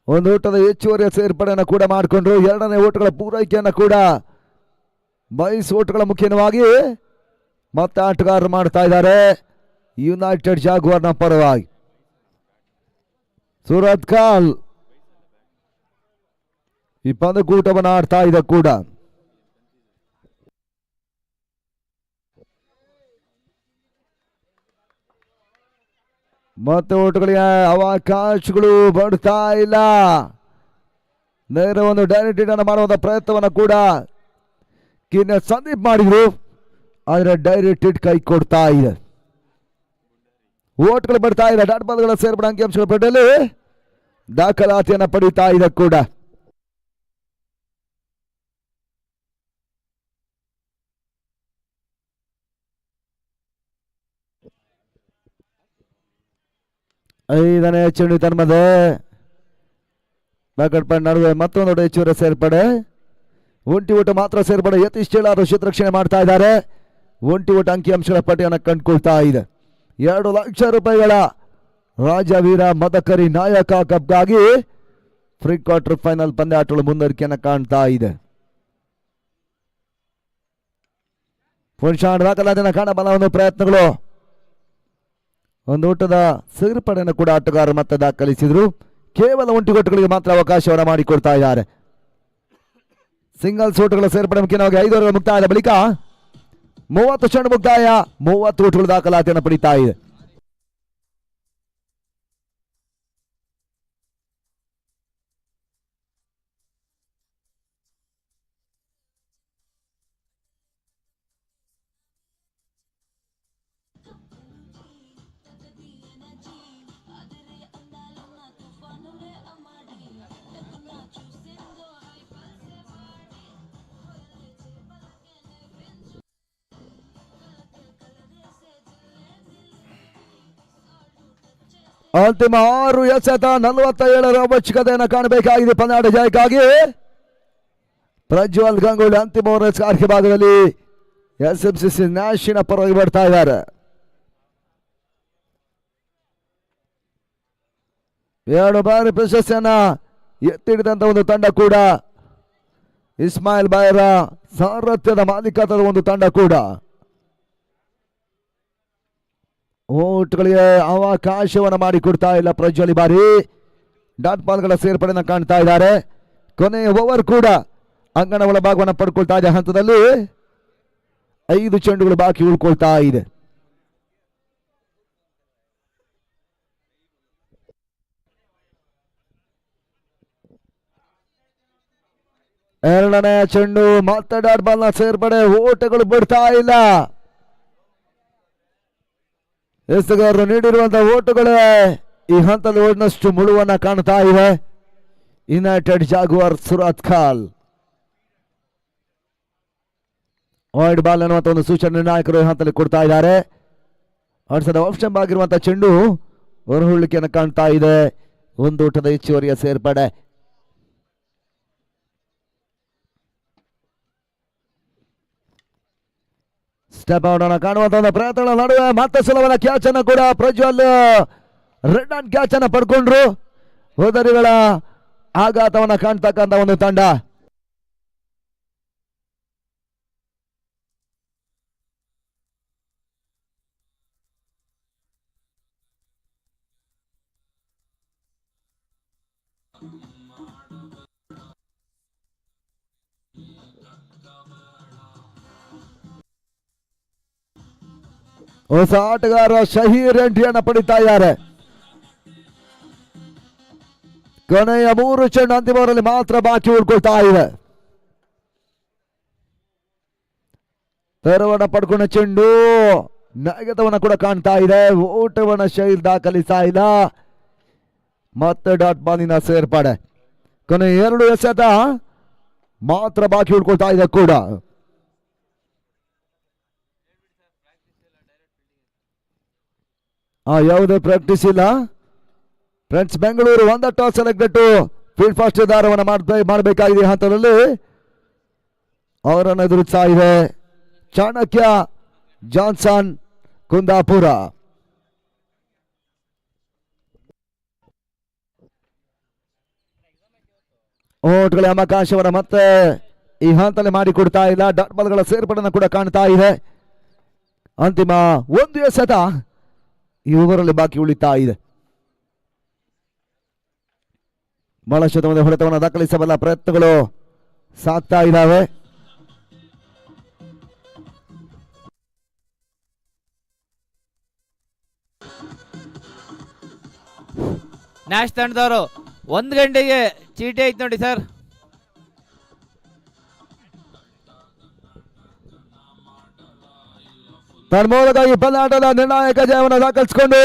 ಒಂದು ಓಟದ ಹೆಚ್ಚುವರಿಯ ಸೇರ್ಪಡೆಯನ್ನು ಕೂಡ ಮಾಡಿಕೊಂಡ್ರು. 2ನೇ ಓಟಗಳ ಪೂರೈಕೆಯನ್ನು ಕೂಡ 22 ಓಟಗಳ ಮುಖ್ಯವಾಗಿ ಮತ್ತೆ ಆಟಗಾರರು ಮಾಡ್ತಾ ಇದ್ದಾರೆ. ಯುನೈಟೆಡ್ ಜಾಗುವಾರ್ನ ಪರವಾಗಿ ಸೂರತ್ ಖಾಲ್ ಈ ಪಂದ್ಯಕೂಟವನ್ನು ಆಡ್ತಾ ಇದೆ ಕೂಡ. ಮತ್ತೆ ಓಟಗಳಿಗೆ ಅವಕಾಶಗಳು ಬರ್ತಾ ಇಲ್ಲ. ನೇರ ಒಂದು ಡೈರೆಕ್ಟ್ ಹಿಟ್ ಅನ್ನು ಮಾಡುವಂತ ಪ್ರಯತ್ನವನ್ನು ಕೂಡ ಸಂದೀಪ್ ಮಾಡಿದ್ರು. ಆದರೆ ಡೈರೆಕ್ಟ್ ಹಿಟ್ ಕೈ ಕೊಡ್ತಾ ಇದೆ. ಓಟ್ಗಳು ಬರ್ತಾ ಇದೆ. ಡಾಟ್ ಬಾಲ್ಗಳ ಸೇರ್ಪಡೆ ಅಂಕಿಅಂಶಗಳ ಪಟ್ಟಿಯಲ್ಲಿ ದಾಖಲಾತಿಯನ್ನು ಪಡೀತಾ ಇದೆ ಕೂಡ. ಐದನೇ ಚೆಂಡು ತನ್ಮದೆ ಬ್ಯಾಕೆಟ್ ಪಾಯಿಂಟ್ ನಡುವೆ ಮತ್ತೊಂದು ಹೆಚ್ಚುವರಿ ಸೇರ್ಪಡೆ. ಒಂಟಿ ಊಟ ಮಾತ್ರ ಸೇರ್ಪಡೆ. ಯತೀಶ್ ಚೇಳಾರು ರಕ್ಷಣೆ ಮಾಡ್ತಾ ಇದ್ದಾರೆ. ಒಂಟಿ ಊಟ ಅಂಕಿಅಂಶಗಳ ಪಟ್ಟಿಯನ್ನು ಕಂಡುಕೊಳ್ತಾ ಇದೆ. 2 ಲಕ್ಷ ರೂಪಾಯಿಗಳ ರಾಜವೀರ ಮದಕರಿ ನಾಯಕ ಕಪ್ಗಾಗಿ ಪ್ರೀ ಕ್ವಾರ್ಟರ್ ಫೈನಲ್ ಪಂದ್ಯಾಟಗಳು ಮುಂದುವರಿಕೆಯನ್ನು ಕಾಣ್ತಾ ಇದೆ. ಪುರುಷಾಂಡ್ ದಾಖಲಾತಿನ ಕಾಣಬಲ್ಲ ಒಂದು ಪ್ರಯತ್ನಗಳು. ಒಂದು ಊಟದ ಸೇರ್ಪಡೆಯನ್ನು ಕೂಡ ಆಟಗಾರರು ಮತ್ತೆ ದಾಖಲಿಸಿದ್ರು. ಕೇವಲ ಒಂಟಿಗೊಟ್ಟುಗಳಿಗೆ ಮಾತ್ರ ಅವಕಾಶವನ್ನು ಮಾಡಿಕೊಡ್ತಾ ಇದ್ದಾರೆ. ಸಿಂಗಲ್ಸ್ ಓಟುಗಳ ಸೇರ್ಪಡೆ ಮುಖ್ಯವಾಗಿ 5 ಓವರ್ಗಳ ಮುಕ್ತಾಯದ ಬಳಿಕ 30 ಚೆಂಡು ಮುಕ್ತಾಯ, 30 ಓಟುಗಳು ದಾಖಲಾತಿಯನ್ನು ಪಡಿತಾ ಇದೆ. ಅಂತಿಮ 6 ಎಸೆತ 47 ಅವಶ್ಯಕತೆಯನ್ನು ಕಾಣಬೇಕಾಗಿದೆ ಪಂದ್ಯಾಟ ಜಯಕ್ಕಾಗಿ. ಪ್ರಜ್ವಲ್ ಗಂಗೂಲಿ ಅಂತಿಮ ಓವರ್ ಕಾರ್ಯ ಭಾಗದಲ್ಲಿ SMCC ನ್ಯಾಶಿನ ಪರವಾಗಿ ಬರ್ತಾ ಇದ್ದಾರೆ. 2 ಬಾರಿ ಪ್ರಶಸ್ತಿಯನ್ನ ಎತ್ತಿಡಿದಂತ ಒಂದು ತಂಡ ಕೂಡ, ಇಸ್ಮಾಯಿಲ್ ಬಾಯರ ಸಾರಥ್ಯದ ಮಾಲೀಕತ್ವದ ಒಂದು ತಂಡ ಕೂಡ ಓಟ್ಗಳಿಗೆ ಅವಕಾಶವನ್ನು ಮಾಡಿಕೊಡ್ತಾ ಇಲ್ಲ. ಪ್ರಜ್ವಲ್ ಬಾರಿ ಡಾಟ್ ಬಾಲ್ಗಳ ಸೇರ್ಪಡೆಯನ್ನು ಕಾಣ್ತಾ ಇದ್ದಾರೆ. ಕೊನೆಯ ಓವರ್ ಕೂಡ ಅಂಗಣ ಒಳಭಾಗವನ್ನು ಪಡ್ಕೊಳ್ತಾ ಇದೆ. ಹಂತದಲ್ಲಿ 5 ಚೆಂಡುಗಳು ಬಾಕಿ ಉಳ್ಕೊಳ್ತಾ ಇದೆ. ಎರಡನೇ ಚೆಂಡು ಮತ್ತೆ ಡಾಟ್ ಬಾಲ್ ನ ಸೇರ್ಪಡೆ. ಓಟಗಳು ಬಿಡ್ತಾ ಇಲ್ಲ. ಎಸೆಗಾರರು ನೀಡಿರುವಂತಹ ಓಟುಗಳೇ ಈ ಹಂತದ ಓಡಿನಷ್ಟು ಮುಳುವನ್ನ ಕಾಣ್ತಾ ಇವೆ. ಯುನೈಟೆಡ್ ಜಾಗುವಾರ್ ಸುರತ್ಕಲ್ ವೈಡ್ ಬಾಲ್ ಅನ್ನುವಂಥ ಒಂದು ಸೂಚನೆ ನಿರ್ಣಾಯಕರು ಈ ಹಂತದಲ್ಲಿ ಕೊಡ್ತಾ ಇದ್ದಾರೆ. ಆಡ್ಸದ ಆಪ್ಷನ್ ಆಗಿರುವಂತಹ ಚೆಂಡು ಹೊರಹುಳ್ಳಿಕೆಯನ್ನು ಕಾಣ್ತಾ ಇದೆ. ಒಂದು ಊಟದ ಹೆಚ್ಚುವರಿಯ ಸೇರ್ಪಡೆ. ಸ್ಟೆಪ್ ಔಟ್ ಅನ್ನು ಕಾಣುವಂತಹ ಪ್ರಯತ್ನಗಳ ನಡುವೆ ಮತ್ತೆ ಸುಲಭದ ಕ್ಯಾಚ್ ಅನ್ನು ಕೂಡ ಪ್ರಜ್ವಲ್ ರೆಡ್ ಅಂಡ್ ಕ್ಯಾಚ್ ಅನ್ನು ಪಡ್ಕೊಂಡ್ರು. ಹೋದರಿಗಳ ಆಘಾತವನ್ನ ಕಾಣ್ತಕ್ಕಂಥ ಒಂದು ತಂಡ. ಹೊಸ ಆಟಗಾರ ಶಹೀರ್ ಎಂಟ್ರಿಯನ್ನು ಪಡಿತಾ ಇದ್ದಾರೆ. ಕೊನೆಯ 3 ಚೆಂಡು ಅಂತಿಮವರಲ್ಲಿ ಮಾತ್ರ ಬಾಕಿ ಉಳ್ಕೊಳ್ತಾ ಇದೆ. ತೆರವನ್ನ ಪಡ್ಕೊಂಡ ಚೆಂಡು ನೆಗೆತವನ್ನ ಕೂಡ ಕಾಣ್ತಾ ಇದೆ. ಓಟವನ್ನ ಶಹೀರ್ ದಾಖಲಿಸ್ತಾ ಇಲ್ಲ. ಮತ್ತೆ ಡಾಟ್ ಬಾಲಿನ ಸೇರ್ಪಡೆ. ಕೊನೆಯ 2 ಎಸೆತ ಮಾತ್ರ ಬಾಕಿ ಉಳ್ಕೊಳ್ತಾ ಇದೆ ಕೂಡ. ಯಾವುದೇ ಪ್ರಾಕ್ಟೀಸ್ ಇಲ್ಲ friends. Bengaluru 1 toss selected field fast ನಿರ್ಧಾರವನ್ನು ಮಾಡಬೇಕಾಗಿದೆ. ಹಂತದಲ್ಲಿ ಅವರನ್ನು ಎದುರಿಸ್ತಾ ಇದೆ ಚಾಣಕ್ಯ ಜಾನ್ಸನ್ ಕುಂದಾಪುರ. ಓಟ್ಗಳ ಅವಕಾಶವನ್ನು ಮತ್ತೆ ಈ ಹಂತದಲ್ಲಿ ಮಾಡಿಕೊಡ್ತಾ ಇಲ್ಲ. ಡಾಟ್ ಬಾಲ್ಗಳ ಸೇರ್ಪಡೆಯನ್ನು ಕೂಡ ಕಾಣ್ತಾ ಇದೆ. ಅಂತಿಮ 1 ಎಸೆತ ಈ ಓವರಲ್ಲಿ ಬಾಕಿ ಉಳಿತಾ ಇದೆ. ಬಹಳಷ್ಟು ಹೊಡೆತವನ್ನು ದಾಖಲಿಸಬಲ್ಲ ಪ್ರಯತ್ನಗಳು ಸಾಗ್ತಾ ಇದ್ದಾವೆ. ನ್ಯಾಶ್ ತಂಡದವರು 1 ಗಂಟೆಗೆ ಚೀಟಿ ಐತೆ ನೋಡಿ ಸರ್. ತನ್ಮೂಲಕ ಈ ಪಂದ್ಯಾಟದ ನಿರ್ಣಾಯಕ ಜಯವನ್ನು ದಾಖಲಿಸಿಕೊಂಡು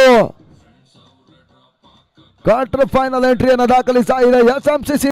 ಕ್ವಾರ್ಟರ್ ಫೈನಲ್ ಎಂಟ್ರಿಯನ್ನು ದಾಖಲಿಸ್ತಾ ಇದೆ SMCC.